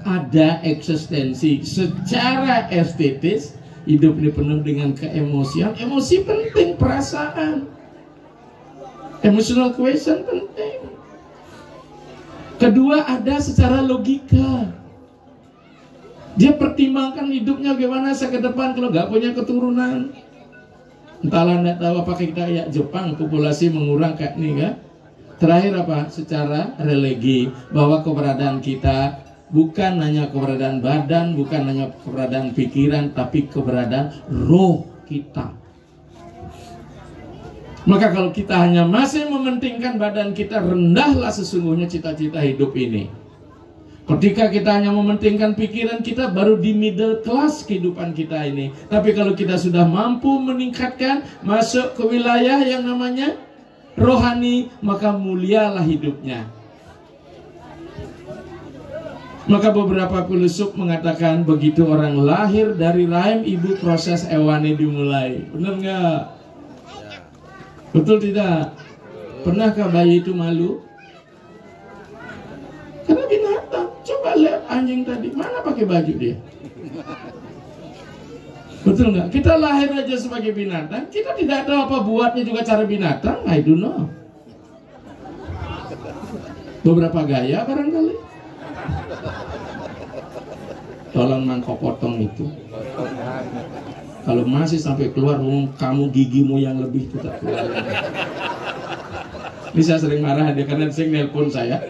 ada eksistensi. Secara estetis, hidup ini penuh dengan keemosian. Emosi penting, perasaan, emotional question penting. Kedua, ada secara logika. Dia pertimbangkan hidupnya bagaimana saya ke depan kalau nggak punya keturunan. Entahlah, tidak tahu apakah kita kayak Jepang, populasi mengurang kayak ini kan. Terakhir apa? Secara religi, bahwa keberadaan kita bukan hanya keberadaan badan, bukan hanya keberadaan pikiran, tapi keberadaan roh kita. Maka kalau kita hanya masih mementingkan badan kita, rendahlah sesungguhnya cita-cita hidup ini. Ketika kita hanya mementingkan pikiran kita, baru di middle class kehidupan kita ini. Tapi kalau kita sudah mampu meningkatkan, masuk ke wilayah yang namanya rohani, maka mulialah hidupnya. Maka beberapa filsuf mengatakan, begitu orang lahir dari rahim ibu, proses ewani dimulai. Benar nggak? Betul tidak? Pernahkah bayi itu malu? Karena binatang. Coba lihat anjing tadi, mana pakai baju dia? Betul nggak? Kita lahir aja sebagai binatang, kita tidak tahu apa buatnya juga cara binatang. I don't know. Beberapa gaya barangkali. Tolong mangkok potong itu. Kalau masih sampai keluar, kamu gigimu yang lebih tidak keluar. Ini saya sering marah dia karena sering nelpon saya.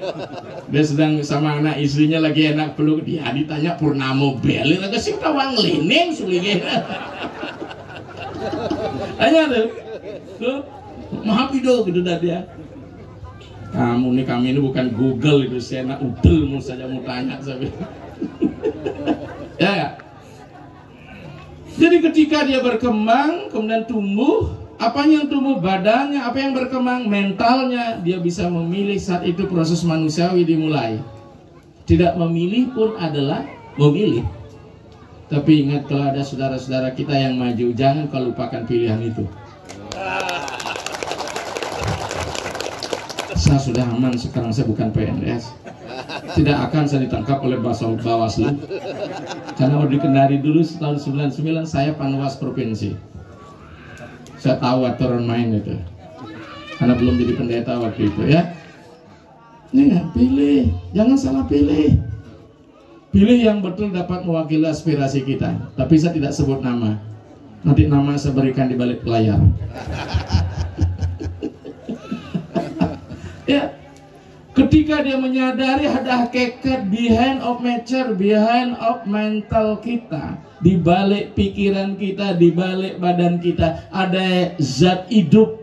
Dia sedang sama anak istrinya lagi enak peluk, dia ditanya Purnamo Beli, agak sih tawang lening sulinge. Tanya tuh, maaf itu gitu dah dia. Kami ini bukan Google itu, saya nak udelmu saja mau tanya sampai. Ya. Jadi ketika dia berkembang, kemudian tumbuh, apa yang tumbuh? Badannya. Apa yang berkembang? Mentalnya. Dia bisa memilih. Saat itu proses manusiawi dimulai. Tidak memilih pun adalah memilih. Tapi ingat, kalau ada saudara-saudara kita yang maju, jangan kau lupakan pilihan itu. Saya sudah aman sekarang, saya bukan PNS. Tidak akan saya ditangkap oleh Bawaslu. Karena waktu di Kendari dulu tahun 99 saya Panwas Provinsi. Saya tahu aturan main itu. Karena belum jadi pendeta waktu itu ya. Ini pilih, jangan salah pilih. Pilih yang betul dapat mewakili aspirasi kita. Tapi saya tidak sebut nama. Nanti nama saya berikan di balik layar. Ya. Ketika dia menyadari ada hakikat behind of nature, behind of mental kita, di balik pikiran kita, di balik badan kita ada zat hidup.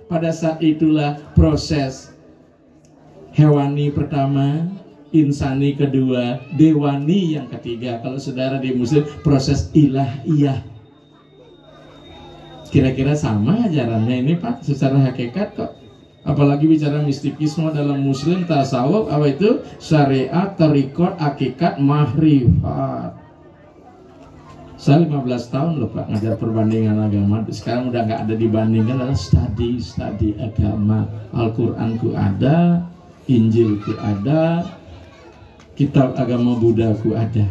Pada saat itulah proses hewani pertama, insani kedua, dewani yang ketiga. Kalau saudara di Muslim, proses ilahiyah. Kira-kira sama ajarannya ini Pak, secara hakikat kok. Apalagi bicara mistikisme dalam Muslim, tasawuf, apa itu? Syariat, tarikot, hakikat, mahrifat. Saya 15 tahun loh Pak ngajar perbandingan agama. Sekarang udah nggak ada dibandingkan, adalah studi agama. Al-Quranku ada, Injilku ada, kitab agama Buddhaku ada.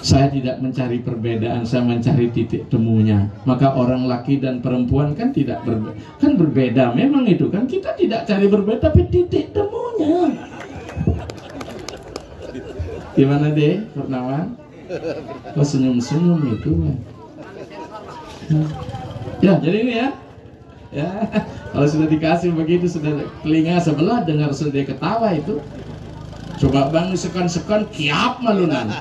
Saya tidak mencari perbedaan, saya mencari titik temunya. Maka orang laki dan perempuan kan tidak berbeda, kan berbeda. Memang itu kan kita tidak cari berbeda, tapi titik temunya. Gimana deh, Purnawan? Oh senyum-senyum itu. Ya, jadi ini ya. Ya, kalau sudah dikasih begitu, sudah telinga sebelah dengar sudah ketawa itu. Coba bang sekon-sekon kiap malunan.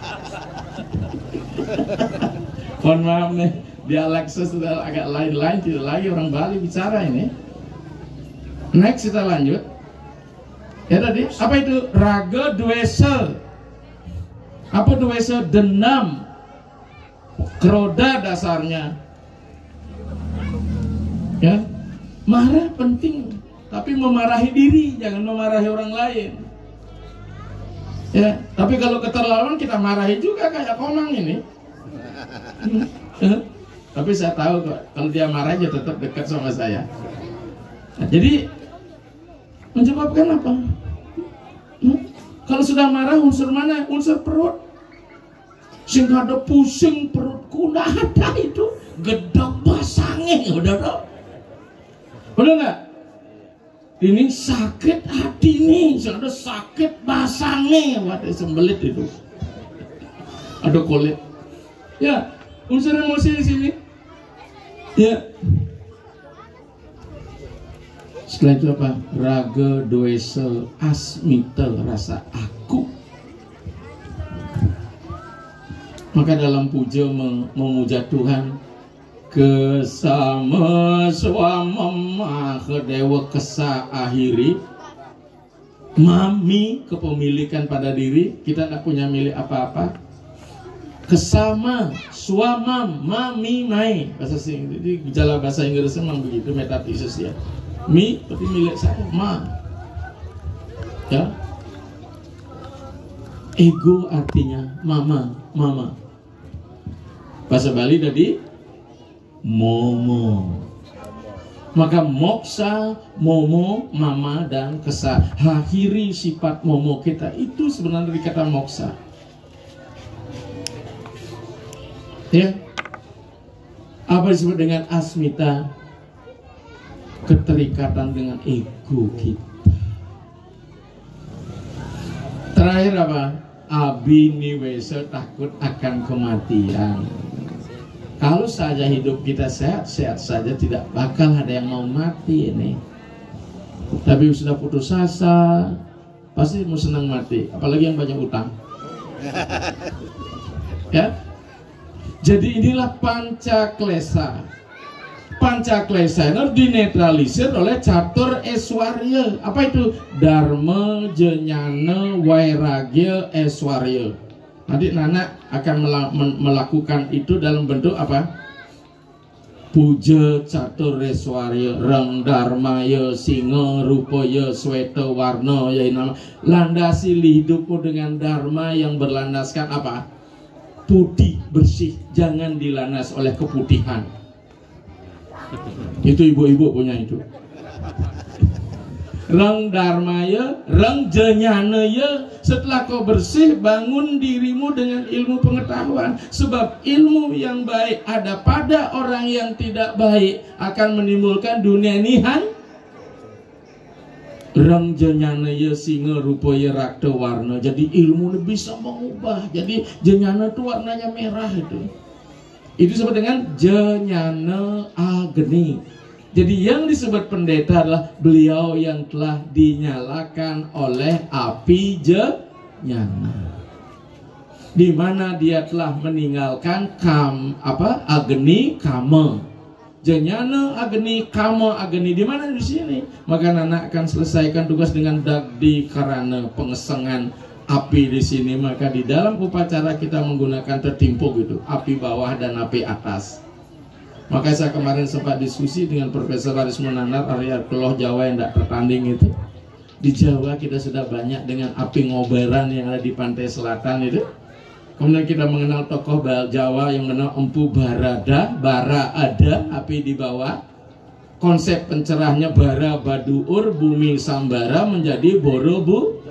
Mohon maaf nih, di Alexa sudah agak lain-lain, tidak lagi orang Bali bicara ini. Next kita lanjut. Ya tadi, apa itu? Raga dwesa. Apa dwesa? Dendam. Keroda dasarnya. Ya, marah penting, tapi memarahi diri, jangan memarahi orang lain. Ya, tapi kalau keterlaluan kita marahi juga kayak Komang ini. Tapi saya tahu kok kalau dia marah dia tetap dekat sama saya. Nah, jadi menyebabkan apa? Kalau sudah marah unsur mana? Unsur perut. Sehingga ada pusing perutku, nggak ada itu. Gedang basangnya, udah dong. Benar nggak? Ini sakit hati nih, ada sakit basangnya, waduh sembelit itu. Ada kulit. Ya, unsur emosi di sini. Ya. Setelah itu apa? Raga, doesa, asmita, rasa aku. Maka dalam puja memuja Tuhan, kesama swamama kedewa kesa akhiri, mami kepemilikan pada diri, kita tidak punya milik apa-apa. Kesama swamam mami mai bahasa Inggris, jadi gejala bahasa Inggris memang begitu, metafisis ya. Mi tapi milik saya, ma. Ya. Ego artinya mama, mama. Bahasa Bali tadi momo. Maka moksa, momo, mama dan kesa. Akhiri sifat momo kita itu sebenarnya dikata moksa. Ya. Apa disebut dengan asmita? Keterikatan dengan ego kita. Terakhir apa? Abiniwesa, takut akan kematian. Kalau saja hidup kita sehat-sehat saja, tidak bakal ada yang mau mati ini. Tapi sudah putus asa, pasti mau senang mati. Apalagi yang banyak utang. Ya. Jadi inilah pancaklesa. Pancaklesa ini dinetralisir oleh catur eswarya. Apa itu? Dharma, jnana, vairagya, eswarya. Nanti Nana akan melakukan itu dalam bentuk apa? Puja catur eswarya, rang dharmaya, singa, rupaya, sweta, warna, ya nama. Landasi hidupmu dengan dharma yang berlandaskan apa? Putih, bersih, jangan dilandas oleh keputihan. Itu ibu-ibu punya itu. Rang dharmaya, rang jnanaya. Setelah kau bersih, bangun dirimu dengan ilmu pengetahuan. Sebab ilmu yang baik ada pada orang yang tidak baik akan menimbulkan dunia nihan. Rang jnanaya singa rupaya rakta warna. Jadi ilmu bisa mengubah. Jadi jnana itu warnanya merah itu. Itu disebut dengan jnana agni. Jadi yang disebut pendeta adalah beliau yang telah dinyalakan oleh api jnana, di mana dia telah meninggalkan agni kama. Jnana agni kama agni di mana di sini? Maka anak akan selesaikan tugas dengan dagdi karana pengesengan api di sini. Maka di dalam upacara kita menggunakan tertimpuk gitu, api bawah dan api atas. Maka saya kemarin sempat diskusi dengan Profesor Aris Munanar, area Keloh Jawa yang tidak tertanding itu. Di Jawa kita sudah banyak dengan api ngobaran yang ada di pantai selatan itu. Kemudian kita mengenal tokoh Jawa yang mengenal Empu Barada, bara ada, api di bawah. Konsep pencerahnya bara baduur, bumi sambara menjadi borobu.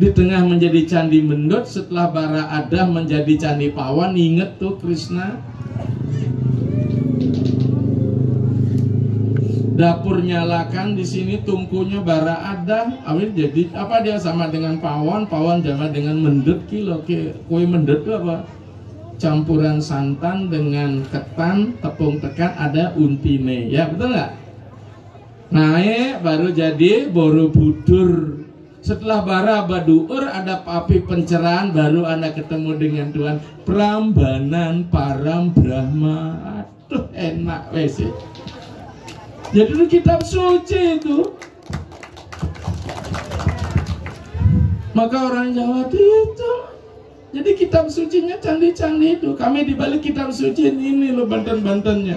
Di tengah menjadi candi mendut, setelah bara ada menjadi candi pawan. Ingat tuh Krishna. Dapur nyalakan, di sini tungkunya bara ada, awil jadi apa dia sama dengan pawon, pawon sama dengan mendut kilo. Kue mendut itu apa? Campuran santan dengan ketan, tepung tekan, ada untine, ya betul nggak? Naik baru jadi borobudur. Setelah bara baduur ada api pencerahan, baru Anda ketemu dengan Tuhan. Prambanan param brahma. Aduh enak wes. Jadi itu kitab suci itu. Maka orang Jawa itu. Jadi kitab sucinya candi-candi itu. Kami dibalik kitab suci ini loh Banten-Bantennya.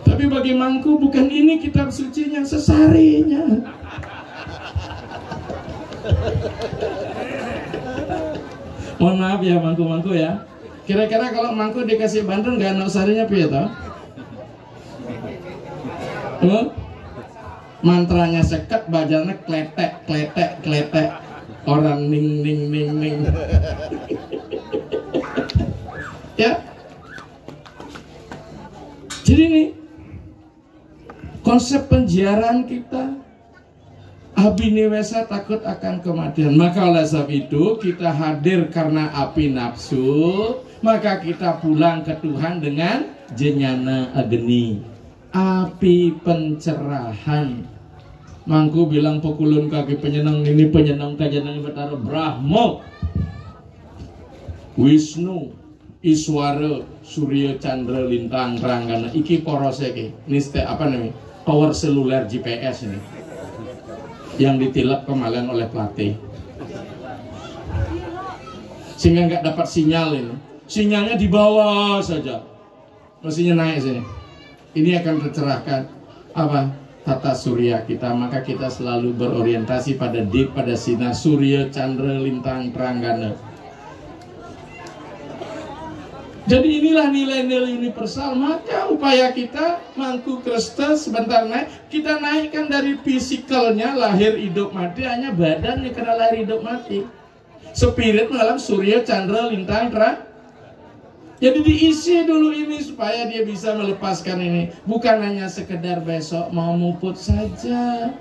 Tapi bagi Mangku bukan ini kitab sucinya, sesarinya. Mohon maaf ya Mangku-Mangku ya. Kira-kira kalau mangku dikasih bandeng gak anak sarinya piye toh? Mantranya seket, bajanya kletek, kletek, kletek. Orang ning ning ning ning. Ya. Jadi ini konsep penjiaran kita, abinewesa takut akan kematian. Maka oleh sebab itu kita hadir karena api nafsu, maka kita pulang ke Tuhan dengan jenyana ageni, api pencerahan. Mangku bilang pukulun kaki penyenang ini penyenang kajanang betara Brahma, Wisnu, Iswara, Surya, Chandra, Lintang, Ranggana. Iki porose ki. Niste apa namanya? Tower seluler GPS ini. Yang ditilap kemarin oleh pelatih. Sehingga nggak dapat sinyal ini. Sinyalnya di bawah saja. Mestinya naik sini. Ini akan tercerahkan apa? Tata surya kita, maka kita selalu berorientasi pada pada sinar Surya, Chandra, Lintang, Pranggana. Jadi inilah nilai-nilai universal. Maka upaya kita mangku Kristen sebentar naik, kita naikkan dari fisikalnya lahir hidup mati, hanya badan yang kena lahir hidup mati. Spirit dalam Surya, Chandra, Lintang, Pranggana. Jadi diisi dulu ini supaya dia bisa melepaskan ini. Bukan hanya sekedar besok mau muput saja.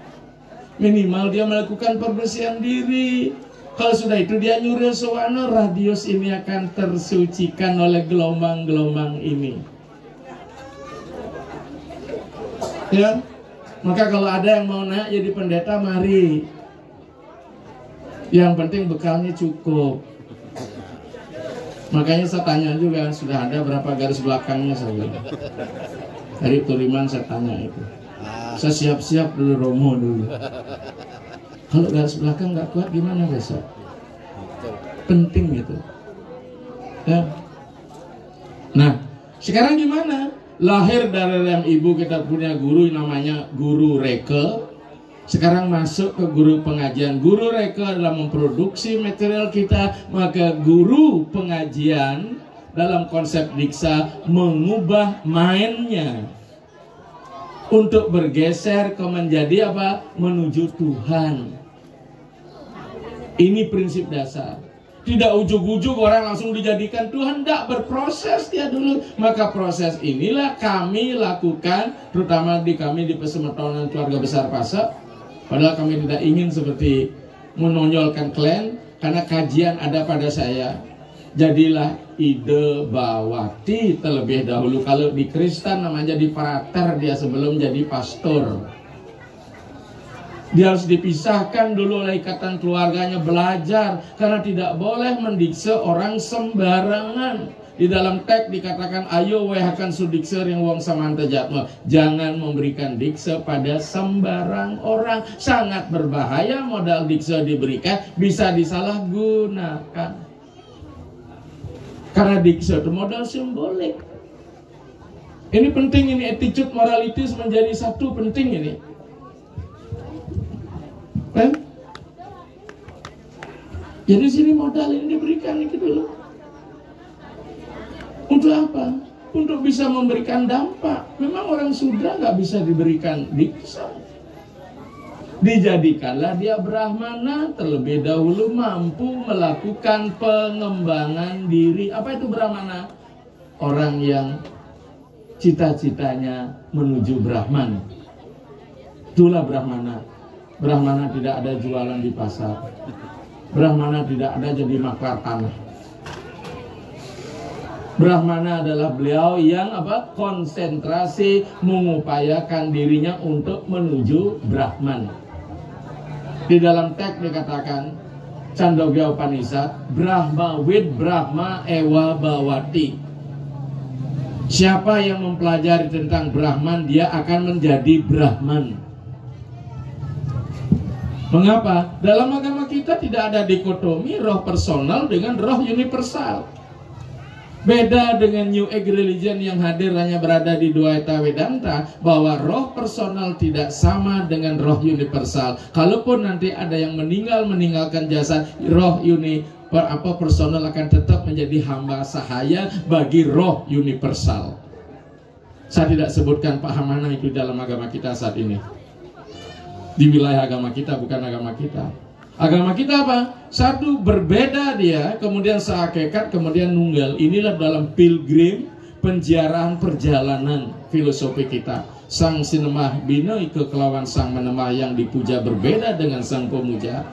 Minimal dia melakukan pembersihan diri. Kalau sudah itu dia nyuruh sewana, radius ini akan tersucikan oleh gelombang-gelombang ini. Ya, maka kalau ada yang mau naik jadi pendeta, mari. Yang penting bekalnya cukup. Makanya saya tanya juga, sudah ada berapa garis belakangnya saya. Dari Turiman saya tanya itu. Saya siap-siap dulu Romo dulu. Kalau garis belakang nggak kuat gimana besok? Penting gitu. Ya. Nah, sekarang gimana? Lahir dari rahim ibu kita punya guru namanya Guru Reke. Sekarang masuk ke guru pengajian. Guru Reka dalam memproduksi material kita, maka guru pengajian dalam konsep diksa mengubah mainnya untuk bergeser ke menjadi apa? Menuju Tuhan. Ini prinsip dasar. Tidak ujuk-ujuk orang langsung dijadikan Tuhan, tidak, berproses dia dulu. Maka proses inilah kami lakukan, terutama di kami di Pesemetonan Keluarga Besar Pasak. Padahal kami tidak ingin seperti menonjolkan klan, karena kajian ada pada saya. Jadilah ide bawati terlebih dahulu. Kalau di Kristen namanya jadi prater dia sebelum jadi pastor. Dia harus dipisahkan dulu oleh ikatan keluarganya, belajar. Karena tidak boleh mendikse orang sembarangan. Di dalam teks dikatakan ayo wehakan sudikse yang wong samanta jatma. Jangan memberikan dikse pada sembarang orang. Sangat berbahaya modal dikse diberikan, bisa disalahgunakan. Karena dikse itu modal simbolik. Ini penting, ini attitude moralitas menjadi satu penting ini. Jadi sini modal ini diberikan itu dulu. Untuk apa? Untuk bisa memberikan dampak. Memang orang Sudra nggak bisa diberikan diksa. Dijadikanlah dia Brahmana terlebih dahulu mampu melakukan pengembangan diri. Apa itu Brahmana? Orang yang cita-citanya menuju Brahman. Itulah Brahmana. Brahmana tidak ada jualan di pasar. Brahmana tidak ada jadi maklar tanah. Brahmana adalah beliau yang apa? Konsentrasi mengupayakan dirinya untuk menuju Brahman. Di dalam teks dikatakan Chandogya Upanishad, Brahma wid Brahma ewa bawati. Siapa yang mempelajari tentang Brahman, dia akan menjadi Brahman. Mengapa? Dalam agama kita tidak ada dikotomi roh personal dengan roh universal. Beda dengan New Age religion yang hadir hanya berada di Dwaita Vedanta, bahwa roh personal tidak sama dengan roh universal. Kalaupun nanti ada yang meninggalkan jasad, roh personal akan tetap menjadi hamba sahaya bagi roh universal. Saya tidak sebutkan pahaman itu dalam agama kita saat ini. Di wilayah agama kita, bukan agama kita. Agama kita apa? Satu, berbeda dia, kemudian sehakikat, kemudian nunggal. Inilah dalam pilgrim, penjarahan perjalanan filosofi kita. Sang sinemah bina ke kelawan sang menemah yang dipuja berbeda dengan sang pemuja.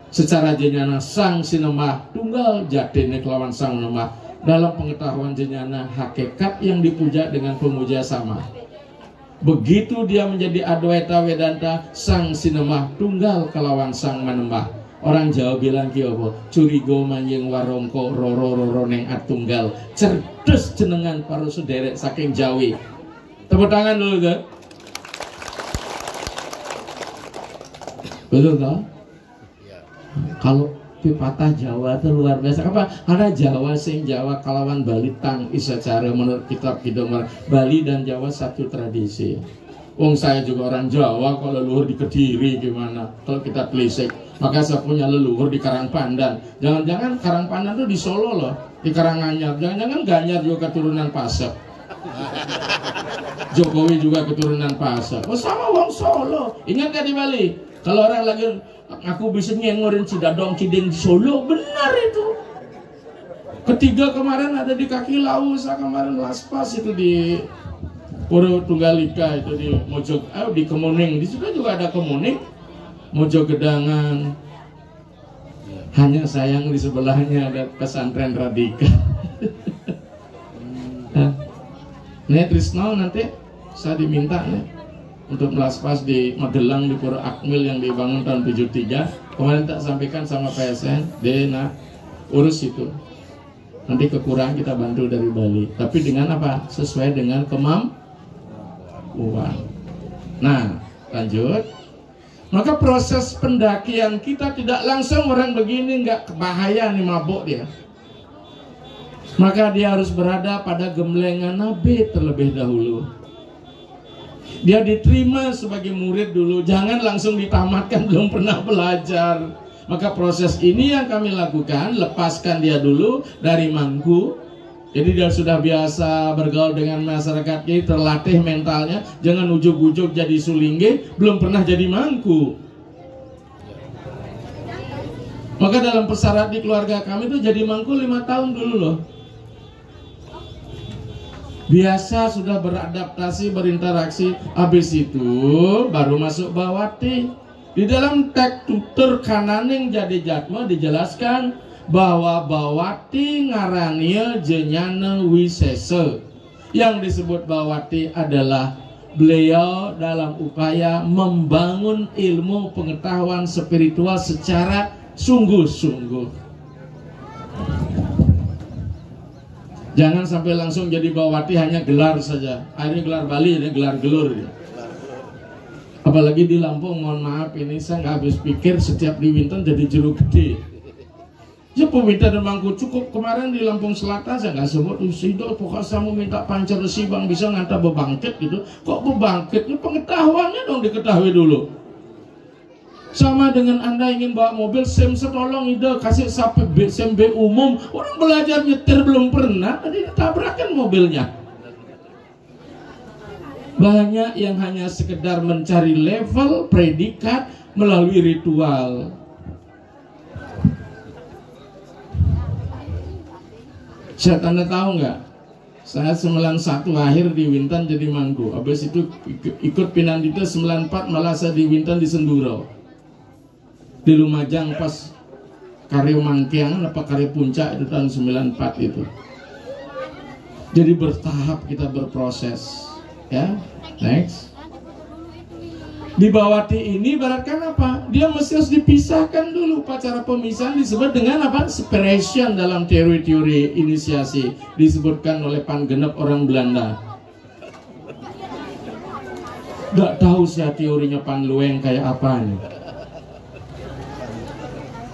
Secara jenjana sang sinemah tunggal jatine kelawan sang menemah. Dalam pengetahuan jenjana hakikat yang dipuja dengan pemuja sama. Begitu dia menjadi Adwaita Vedanta, sang sinemah tunggal kelawan sang menembah. Orang Jawa bilang kiopo, curigo manjing warongko roro neng atunggal. Cerdas jenengan para sederek saking Jawi. Tepuk tangan dulu kan? Betul toh? Kalau pepatah Jawa itu luar biasa. Apa? Ada Jawa sing Jawa kalawan Bali tang isa cara menurut kitab Kidung Bali dan Jawa satu tradisi. Wong saya juga orang Jawa, kalau leluhur di Kediri gimana? Kalau kita telisik, maka saya punya leluhur di Karangpandan. Jangan-jangan Karangpandan itu di Solo loh, di Karanganyar. Jangan-jangan Ganyar juga keturunan Pasek. Jokowi juga keturunan Pasek. Oh sama wong Solo. Ingat gak di Bali? Kalau orang lagi aku bisa nyengorin Cidadong Cideng di Solo, benar itu. Ketiga kemarin ada di kaki Laus, kemarin Laspas itu di Puro Tunggalika itu di Mojog, di Kemuning, di situ juga ada Kemuning, Mojo Gedangan. Hanya sayang di sebelahnya ada pesantren Radika. Nih Trisno nanti saya diminta nih untuk melaspas di Magelang di Puro Akmil yang dibangun tahun 73. Kemarin tak sampaikan sama PSN, dia nak urus itu. Nanti kekurangan kita bantu dari Bali, tapi dengan apa? Sesuai dengan kemampuan. Nah, lanjut. Maka proses pendakian kita tidak langsung orang begini, nggak bahaya nih mabuk dia. Maka dia harus berada pada gemlengan Nabi terlebih dahulu. Dia diterima sebagai murid dulu, jangan langsung ditamatkan belum pernah belajar. Maka proses ini yang kami lakukan, lepaskan dia dulu dari mangku. Jadi dia sudah biasa bergaul dengan masyarakat, jadi terlatih mentalnya. Jangan ujuk-ujuk jadi sulingge, belum pernah jadi mangku. Maka dalam persyarat di keluarga kami itu jadi mangku 5 tahun dulu loh. Biasa sudah beradaptasi, berinteraksi. Habis itu baru masuk Bawati. Di dalam teks tutur kananing jadi jatma dijelaskan bahwa Bawati ngarania jenyana wisesa. Yang disebut Bawati adalah beliau dalam upaya membangun ilmu pengetahuan spiritual secara sungguh-sungguh. Jangan sampai langsung jadi Bawati hanya gelar saja. Akhirnya gelar Bali, ini gelar gelur. Apalagi di Lampung, mohon maaf ini saya nggak habis pikir, setiap di Winton jadi jeruk gede. Ya peminta dan mangku cukup. Kemarin di Lampung Selatan saya nggak sebut Usido, pokoknya saya mau minta pancar resi bang bisa ngantar bebangkit gitu. Kok bebangkit? Ini pengetahuannya dong diketahui dulu. Sama dengan Anda ingin bawa mobil, SIM setolong ide kasih sampai SIM B umum. Orang belajar nyetir belum pernah, tadi ditabrakan mobilnya. Banyak yang hanya sekedar mencari level predikat melalui ritual. Saya tanda tahu nggak? Saya 91 akhir di Wintan jadi mangku. Habis itu ikut Pinandita 94 malah saya di Wintan di Senduro. Di Lumajang pas karya Mangkiang apa karya Puncak itu tahun 94 itu. Jadi bertahap kita berproses. Ya, next. Di Bawati ini ibaratkan apa? Dia mesti harus dipisahkan dulu. Upacara pemisahan disebut dengan apa? Separation dalam teori-teori inisiasi. Disebutkan oleh Pangenep orang Belanda. Gak tahu sih teorinya Panlueng kayak apa nih.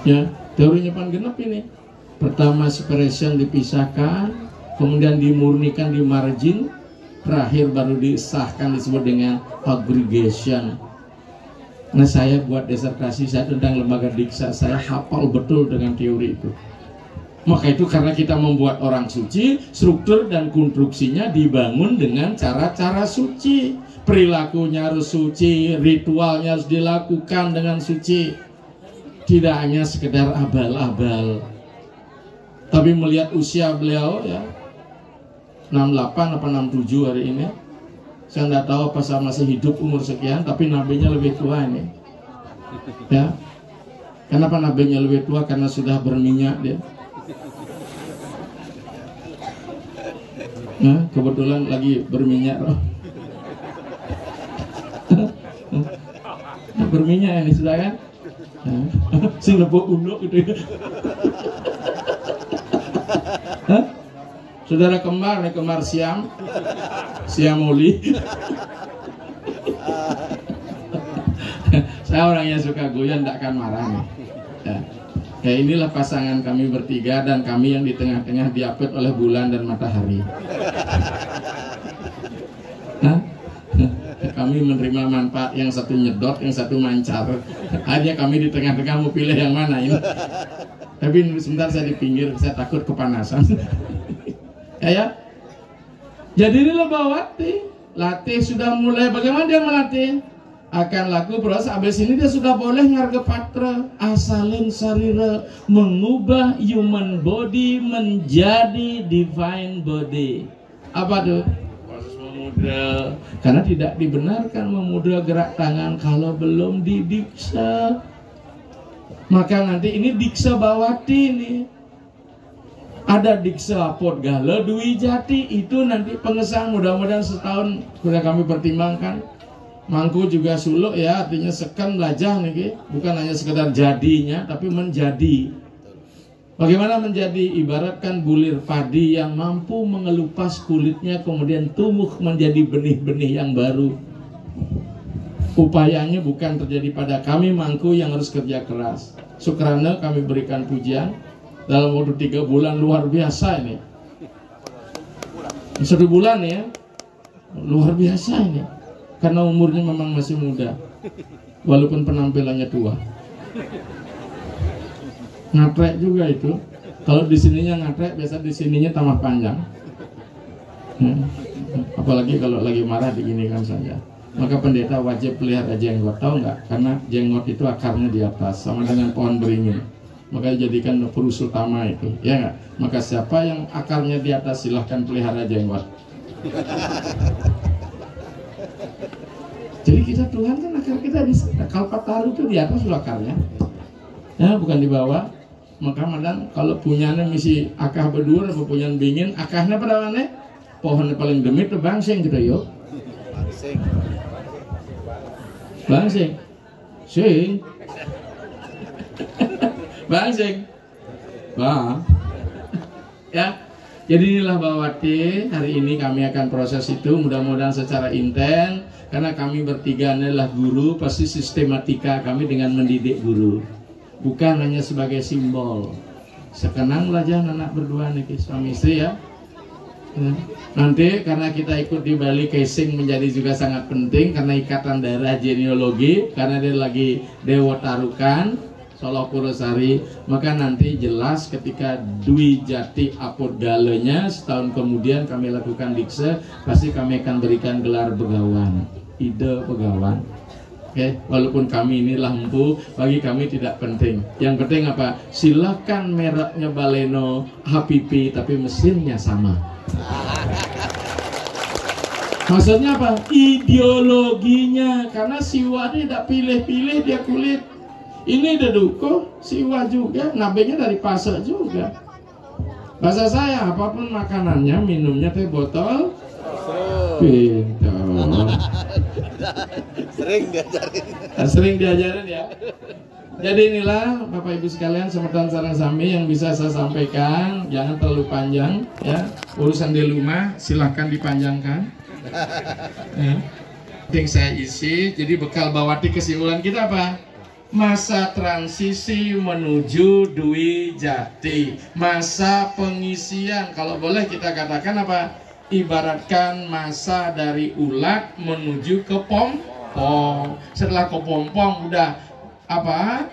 Ya, teorinya Pangenep ini. Pertama separation dipisahkan. kemudian dimurnikan di margin, terakhir baru disahkan disebut dengan aggregation. Nah, saya buat disertasi, saya tentang lembaga diksa, saya hafal betul dengan teori itu. Maka itu karena kita membuat orang suci, struktur dan konstruksinya dibangun dengan cara-cara suci. Perilakunya harus suci, ritualnya harus dilakukan dengan suci. Tidak hanya sekedar abal-abal. Tapi melihat usia beliau ya 68 apa 67 hari ini. Saya tidak tahu apa saya masih hidup umur sekian, tapi nabinya lebih tua ini. Ya. Kenapa nabinya lebih tua? Karena sudah berminyak dia. Nah, kebetulan lagi berminyak loh. Berminyak ini sudah kan? Sing lebok unduk gitu ya. Saudara kembar, kembar Siam Oli. Saya orangnya suka goyang, tidak akan marah nih. Ya, inilah pasangan kami bertiga dan kami yang di tengah-tengah diapit oleh bulan dan matahari. Kami menerima manfaat, yang satu nyedot, yang satu mancar. Hanya kami di tengah-tengah mau pilih yang mana ini. Tapi sebentar saya di pinggir, saya takut kepanasan. Ya. Jadi inilah Bawati. Latih sudah mulai. Bagaimana dia melatih? Akan laku proses. Habis ini dia sudah boleh ngarge patra asalin sarira, mengubah human body menjadi divine body. Apa tuh? Proses memudra. Karena tidak dibenarkan memudra gerak tangan kalau belum didiksa. Maka nanti ini diksa Bawati nih. Ada diksa Podgala Dwi Jati, itu nanti pengesahan mudah-mudahan setahun sudah kami pertimbangkan. Mangku juga suluk ya, artinya sekan belajar nih, bukan hanya sekedar jadinya tapi menjadi. Bagaimana menjadi? Ibaratkan bulir padi yang mampu mengelupas kulitnya kemudian tumbuh menjadi benih-benih yang baru. Upayanya bukan terjadi pada kami Mangku yang harus kerja keras. Sukrana kami berikan pujian. Dalam waktu 3 bulan luar biasa ini. 1 bulan ya, luar biasa ini. Karena umurnya memang masih muda, walaupun penampilannya tua. Ngatrek juga itu. Kalau di sininya ngatrek, biasa di sininya tambah panjang. Apalagi kalau lagi marah diginikan saja. Maka pendeta wajib pelihara jenggot, tahu nggak? Karena jenggot itu akarnya di atas, sama dengan pohon beringin. Maka jadikan perusul utama itu, ya nggak? Maka siapa yang akarnya di atas silahkan pelihara jenggot. Jadi kita Tuhan kan akar kita di sana. Kalpataru itu di atas loh akarnya, ya bukan di bawah. Maka madang kalau punyanya misi akah berdua, apa punya bingin akahnya pada mana? Pohonnya paling demit tuh bangsing gitu yuk. Bangsing, sing. Bangsing, bang, ya. Jadi inilah Bawati. Hari ini kami akan proses itu, mudah-mudahan secara intens. Karena kami bertiga adalah guru, pasti sistematika kami dengan mendidik guru, bukan hanya sebagai simbol. Sekenang belajar anak berdua nih suami istri ya. Nanti karena kita ikut di Bali, casing menjadi juga sangat penting karena ikatan darah genealogi, karena dia lagi Dewa Tarukan Solo Purwosari, maka nanti jelas ketika Dwi Jati Apodgalanya setahun kemudian kami lakukan dikse, pasti kami akan berikan gelar begawan, ide begawan. Oke, walaupun kami ini lampu, bagi kami tidak penting. Yang penting apa? Silakan mereknya Baleno, HPP, tapi mesinnya sama. Maksudnya apa? Ideologinya, karena siwa tidak pilih-pilih dia kulit. Ini deduko, siwa juga, nabenya dari pasar juga. Bahasa saya, apapun makanannya, minumnya teh botol. Pintar. Sering diajarin ya. Jadi inilah Bapak Ibu sekalian, semeton sareng sami yang bisa saya sampaikan. Jangan terlalu panjang ya. Urusan di rumah silahkan dipanjangkan. Yang saya isi, jadi bekal Bawati kesimpulan kita apa? masa transisi menuju Dwi Jati, masa pengisian, kalau boleh kita katakan apa? Ibaratkan masa dari ulat menuju ke pompong. Setelah ke pompong udah apa?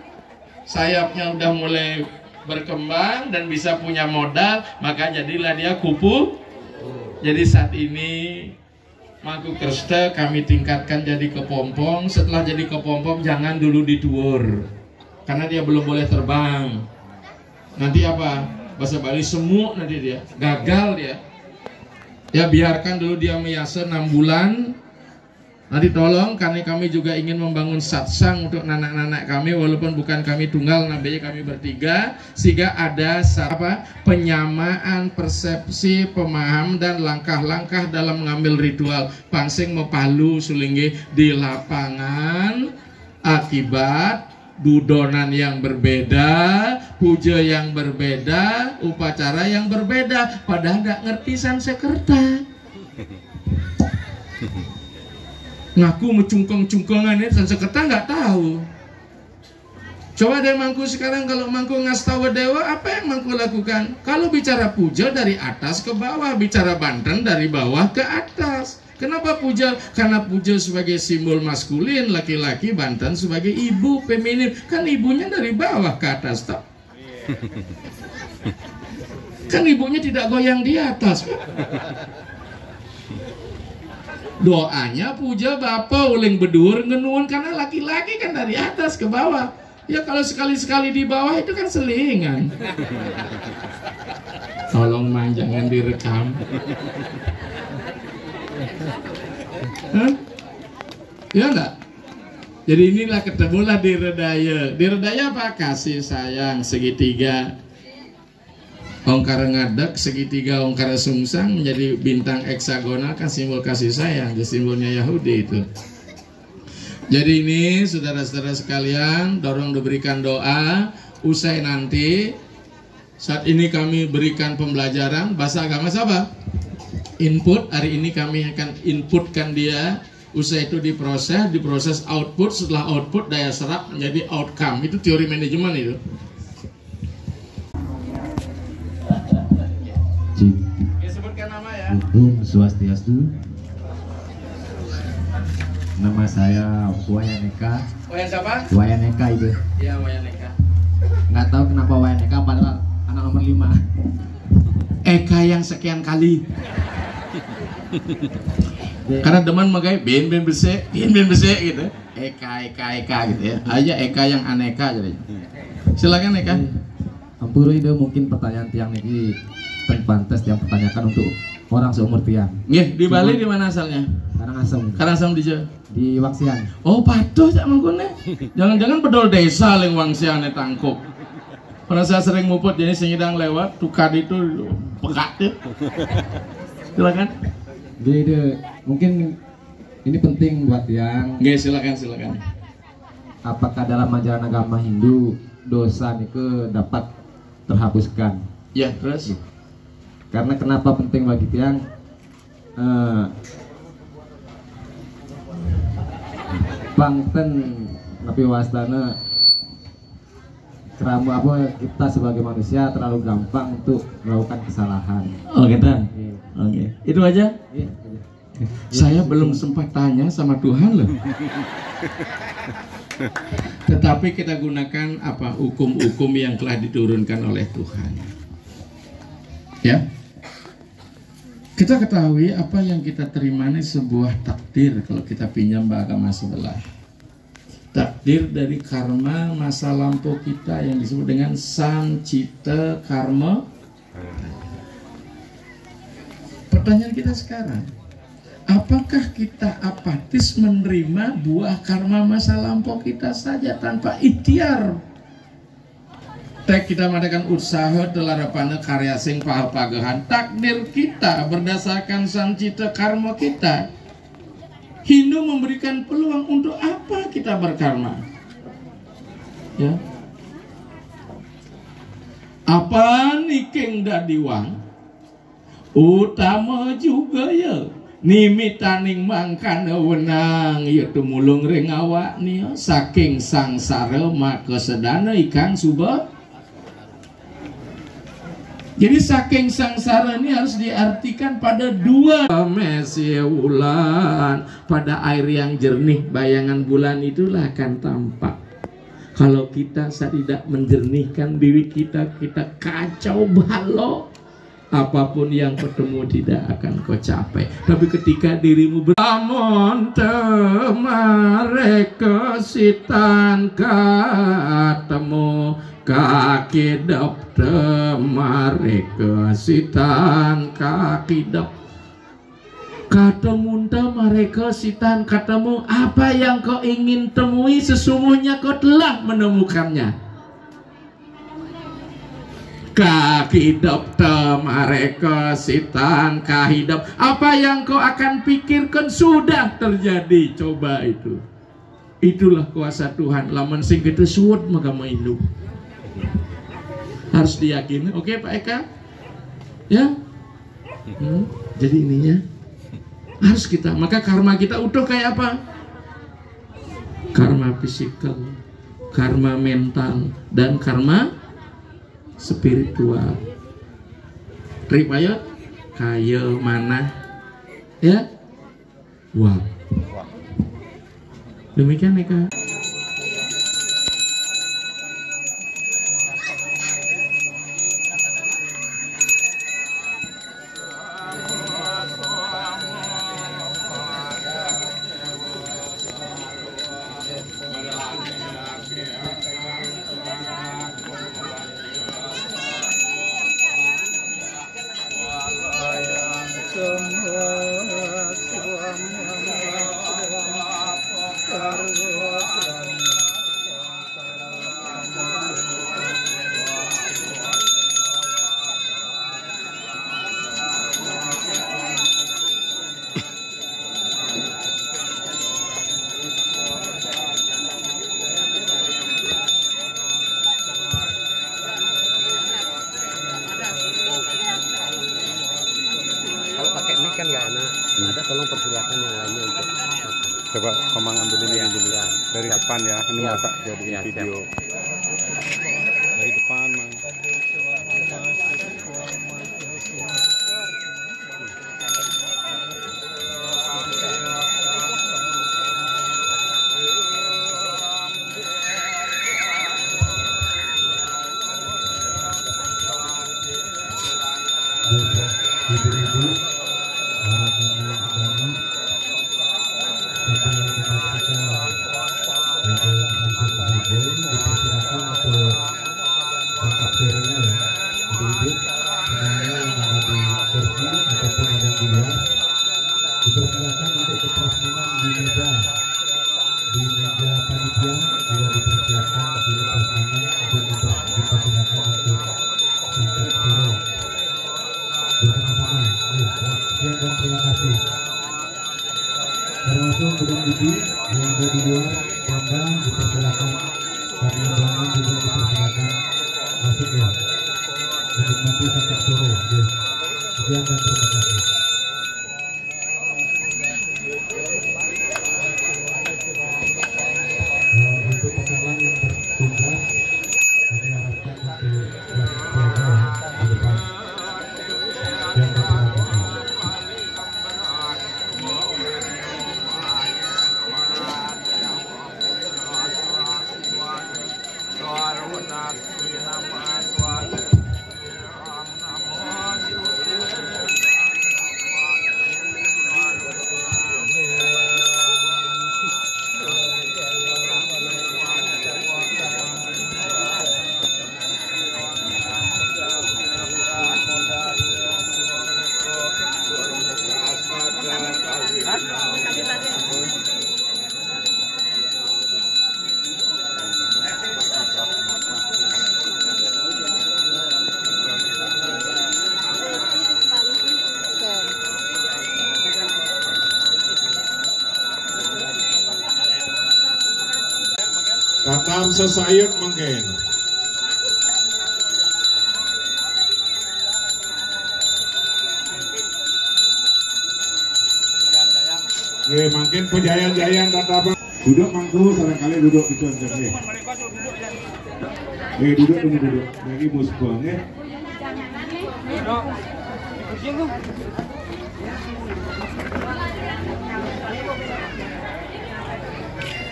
Sayapnya udah mulai berkembang dan bisa punya modal, maka jadilah dia kupu. Jadi saat ini Mangku Kerste kami tingkatkan jadi kepompong. Setelah jadi kepompong jangan dulu dituur, karena dia belum boleh terbang. Nanti apa? Bahasa Bali semua nanti dia gagal dia. Ya biarkan dulu dia menyasa 6 bulan. Nanti tolong, karena kami juga ingin membangun satsang untuk anak-anak kami, walaupun bukan kami tunggal, nampaknya kami bertiga, sehingga ada penyamaan persepsi, pemaham dan langkah-langkah dalam mengambil ritual pangsing mepalu sulinggi di lapangan akibat dudonan yang berbeda, puja yang berbeda, upacara yang berbeda, padahal nggak ngerti Sanskerta. Ngaku mencungkong-cungkongan ini Sanskerta nggak tahu. Coba deh Mangku sekarang, kalau Mangku ngasih tahu dewa, apa yang Mangku lakukan? Kalau bicara puja dari atas ke bawah, bicara Banten dari bawah ke atas. Kenapa puja? Karena puja sebagai simbol maskulin, laki-laki, Banten sebagai ibu, feminin. Kan ibunya dari bawah ke atas, tak? Kan ibunya tidak goyang di atas. Doanya puja Bapa uling bedur ngenuun, karena laki-laki kan dari atas ke bawah. Ya kalau sekali-sekali di bawah itu kan selingan. Tolong man, jangan direkam. Hah? Ya enggak? Jadi inilah ketemulah di Redaya. Di Redaya apa? Kasih sayang segitiga. Ongkara ngadek, segitiga ongkara sungsang menjadi bintang heksagonal, kan simbol kasih sayang, jadi simbolnya Yahudi itu. Jadi ini saudara-saudara sekalian, dorong diberikan doa. Usai nanti, saat ini kami berikan pembelajaran bahasa agama siapa? Input. Hari ini kami akan inputkan dia. Usai itu diproses output. Setelah output daya serap menjadi outcome. Itu teori manajemen itu. Ya, sebutkan nama ya. Om Swastiastu. Nama saya Wayaneka. Wayan siapa? Wayaneka itu. Iya, Wayaneka. Nggak tahu kenapa Wayaneka padahal anak nomor 5. Eka yang sekian kali. Karena teman magai bin besek gitu. Eka gitu ya. Aja Eka yang aneka jadi. Silakan Eka. Ampura itu mungkin pertanyaan tiang ini pantas yang pertanyakan untuk orang seumur tiang. Nggih, di Bali di mana asalnya? Karangasem di Wangsian. Oh, patuh sak mangkone. Jangan-jangan pedol desa ling Wangsiane tangkup. Pernah saya sering muput, jadi sengidang lewat tukar itu pekat ya. Silakan. Jadi mungkin ini penting buat tiang. Nggih, silakan. Apakah dalam ajaran agama Hindu dosa itu dapat terhapuskan? Ya, terus. Karena kenapa penting bagi tiang? Bangten tapi wastana keramu apa kita sebagai manusia terlalu gampang untuk melakukan kesalahan. Oh gitu. Oke. Itu aja. Saya belum sempat tanya sama Tuhan loh. Tetapi kita gunakan apa hukum-hukum yang telah diturunkan oleh Tuhan. Ya. Kita ketahui apa yang kita terima ini sebuah takdir kalau kita pinjam agama sebelah. Takdir dari karma masa lampau kita yang disebut dengan sancita karma. Pertanyaan kita sekarang, apakah kita apatis menerima buah karma masa lampau kita saja tanpa ikhtiar? Tek kita mengadakan usaha telarapana karya sing pagahan takdir kita berdasarkan sancita karma kita. Hindu memberikan peluang untuk apa kita berkarma? Ya. Apa niking dadiwang? Utama juga ya nimitaning mangkana wenang ieu tumulung ring awak nih saking sangsara maka sedana ikang suba. Jadi saking sangsara ini harus diartikan pada dua meseulan. Pada air yang jernih bayangan bulan itulah akan tampak. Kalau kita tidak menjernihkan diri kita, kita kacau balau. Apapun yang ketemu tidak akan kau capai. Tapi ketika dirimu beramun temareka sitan ketemu kaki dap temareka sitan kaki dap ketemu temareka sitan ketemu apa yang kau ingin temui sesungguhnya kau telah menemukannya. Kahidap temareka sitan kahidap apa yang kau akan pikirkan sudah terjadi. Coba itu. Itulah kuasa Tuhan. Laman sing kita suwut maka maindu. Harus diyakini. Oke Pak Eka? Ya? Jadi ininya harus kita. Maka karma kita utuh kayak apa? Karma fisikal, karma mental, dan karma spiritual. Ripayot kaya mana? Ya? Wah. Demikian Eka. Coba Komang ambil ini dulu dari depan ya, ini mata jadi video dari depan Mang. Termasuk Budang Budi yang ada di luar kandang dipersilakan, kami undangan juga dipersilakan masuk ya, menikmati santap sore. Sekian dan terima kasih. Untuk pesanan yang bertugas kami harapkan untuk siaga di depan. Sekian dan terima kasih. Katam sesayut mungkin. Makin pejayan-jayan tata bang. Duduk mangku, barangkali duduk itu aja. Duduk duduk. Lagi musbang ya.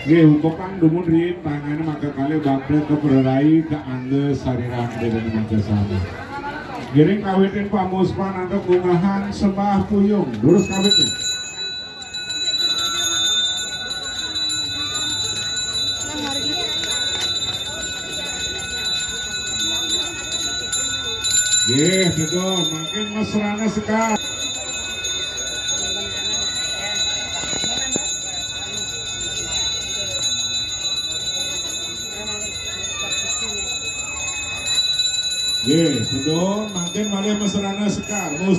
Hukuman dumun rin tangannya maka kali bakal keberai ke angge sariran dengan maka sana. Giring kawitin Pak Muspan atau kungahan sembah puyung. Lurus kawitin. Betul, makin mesrana sekali. Betul, makin malah mesrana sekali.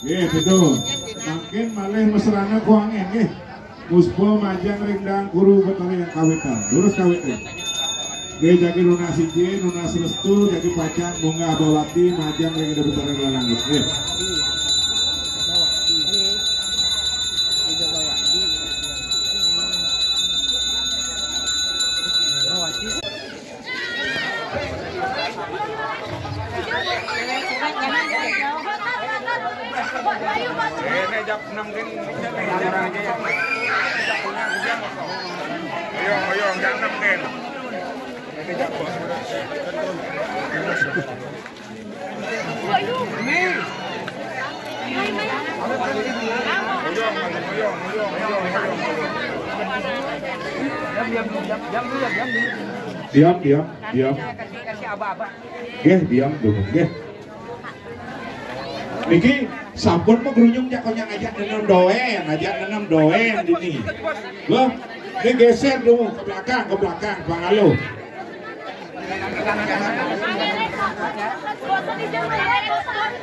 Betul, makin malah mesrana kuangin. Muspo majang ringdang guru betul yang kawitan. Lurus kawitan. Jadi lunas izin, lunas restu, jadi pacar bunga abawati majang ring ada betul yang langit. Diam. Diam dulu. Niki sampun mau gerunjung jakonya ngajak nenam doen ini. Loh, ini geser dulu ke belakang, Pangalo.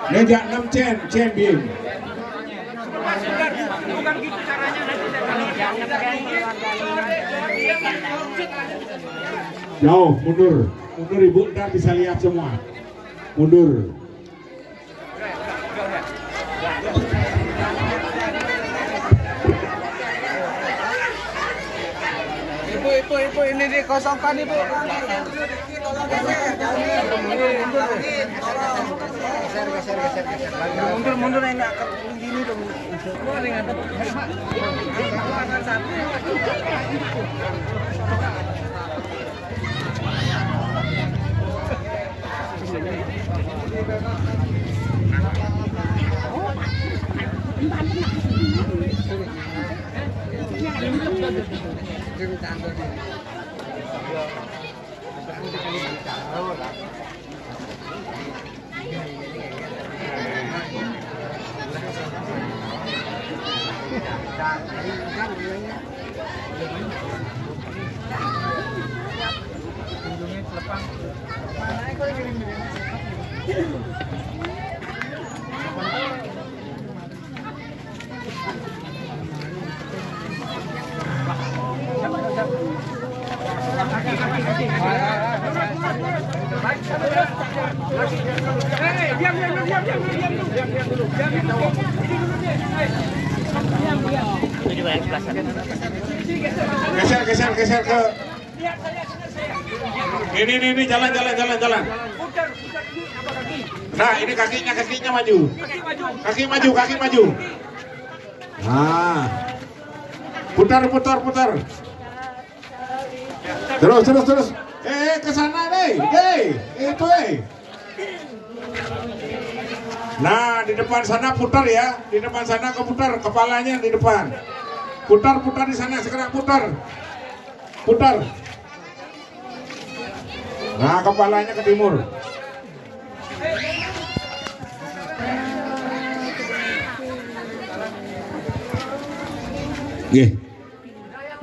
Ngajak 6 cen bim. Bukan gitu caranya jauh, mundur ibu, ntar bisa lihat semua. Mundur. Ibu ini dikosongkan ibu. Geser. Mundur enak gini dong. Geser ke ini jalan. Nah, ini kakinya maju. Kaki maju. Nah. Putar. Terus. Ke sana deh. Itu. Nah, di depan sana putar ya. Di depan sana keputar kepalanya di depan. Putar di sana, sekarang putar. Nah, kepalanya ke timur.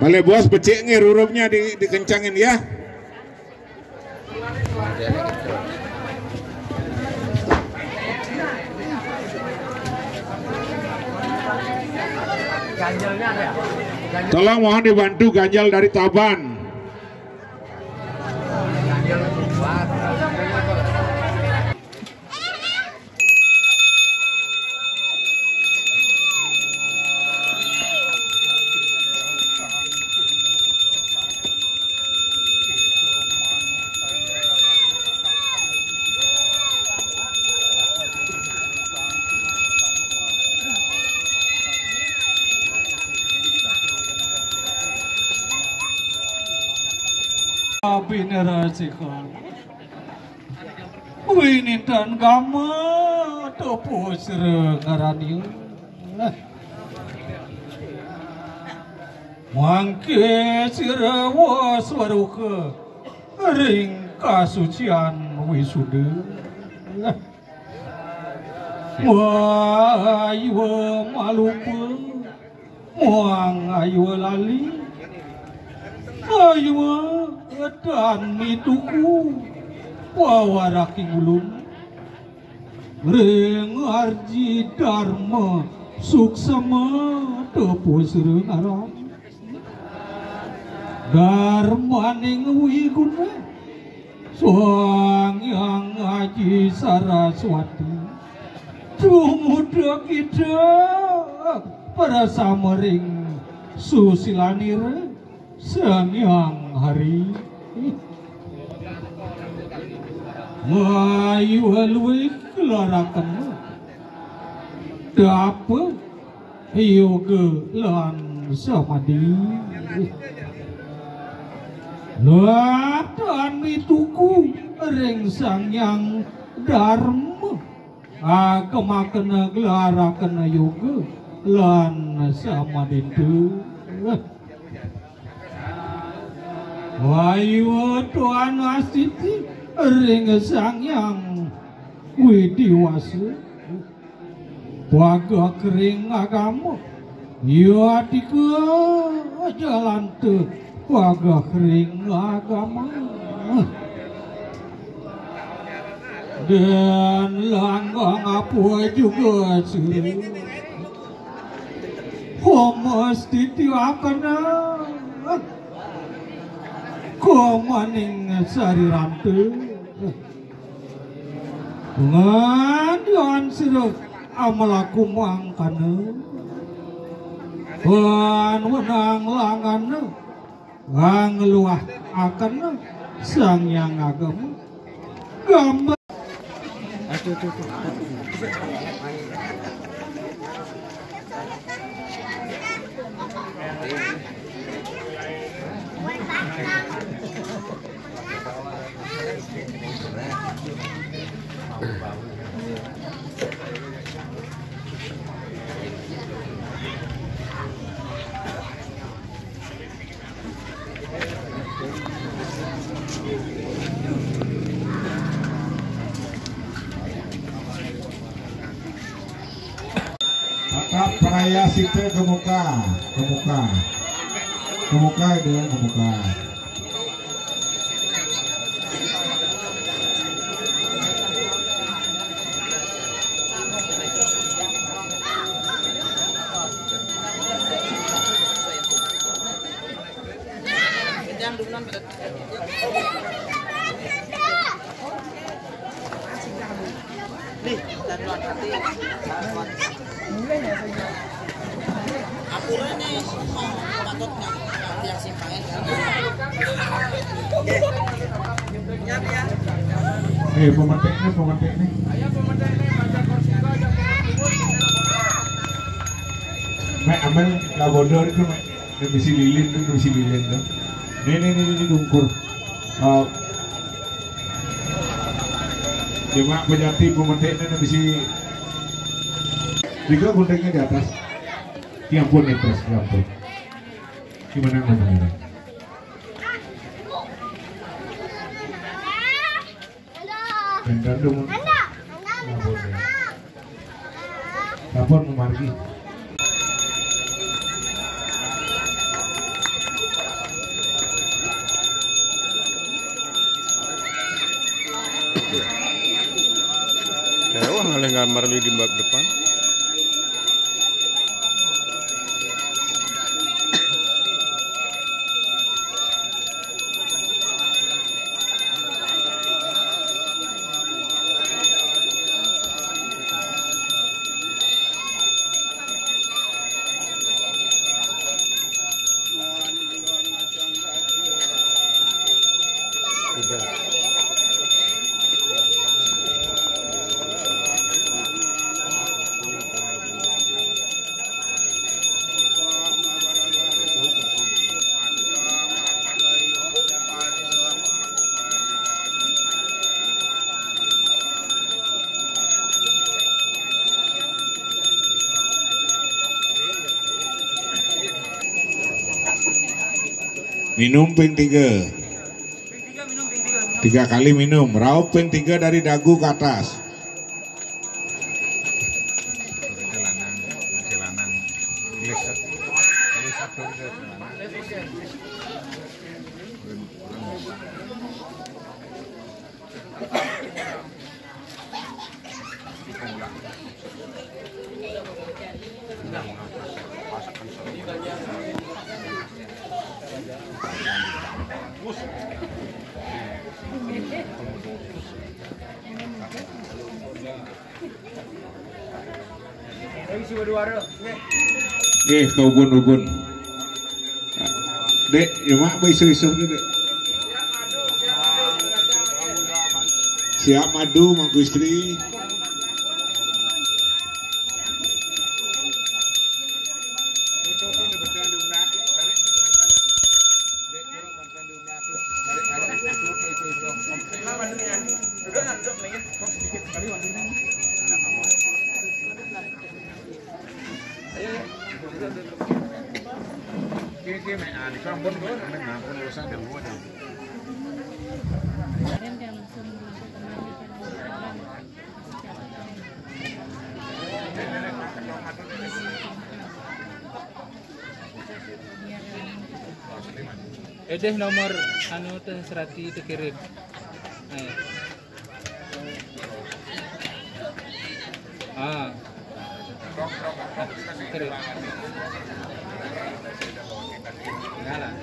Balik bos, becek nih hurufnya dikencangin ya. Tolong mohon dibantu ganjal dari Taban. binerasikan winitan gama topo serengarani mangke sirawa swaruka ring kasucian wisuda aywa malupa muang aywa lali aywa dan mituku wawaraking ulun ring arji dharma suksama tepo serengaran dharmaning wiguna Sang Aji Saraswati Tumuda kita para samering susilanir Sang Hari Mayu alwi kelarakan Dapa yoga lan samadhi Latan mituku ring sangyang dharma agama gelarakan yoga lan samadhi wayu tuan asiti ring sangyang widiwasa waga kering agama ya tika jalan te waga kering agama dan langgang apa juga sih mesti tiakana komaning sari rante ngadian siruk amalaku mangkana wan wenang langana ngluah akan sang yang agama gambar Peraya site ke muka dengan ke muka. Nih, dan luar hati. Apurannya patutnya yang simpain. Pemetik nih. Mek aman labodor itu mek misi lilin tuh. Ini dungkur. Cuma penjati pemetiknya misi juga guntingnya di atas. Ya ampun ya terus, ya ampun. Gimana ngomongnya? Bentar dong. Lapor memargi. Wah, ngalih gambar di bab depan. Minum ping 3. 3 kali minum. Raup ping 3 dari dagu ke atas. Nggih, ke ubun-ubun. Dek, ya mak isu-isu Dek. Siap madu, Mak Gustri. Deh nomor anu teh serati teu kirim. Ayo. Kirim. Ngalah.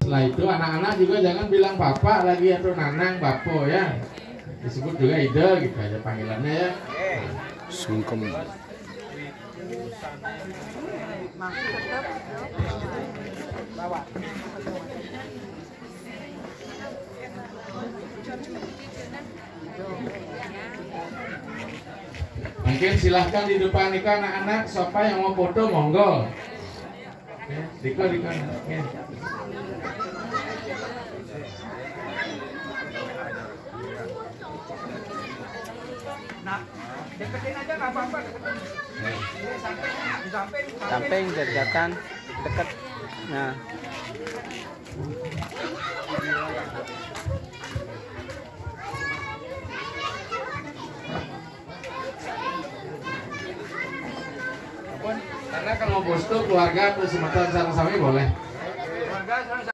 Setelah itu anak-anak juga jangan bilang bapak lagi atau nanang bapo ya, disebut juga ide gitu aja panggilannya ya. Sungkem. Mungkin silahkan di depan nih anak-anak, siapa yang mau foto monggo. Diko. Nah, deketin aja nggak apa-apa. Samping dekatan deket. Nah. Karena kalau bos tuh keluarga atau sematan sama-sama boleh. Keluarga sama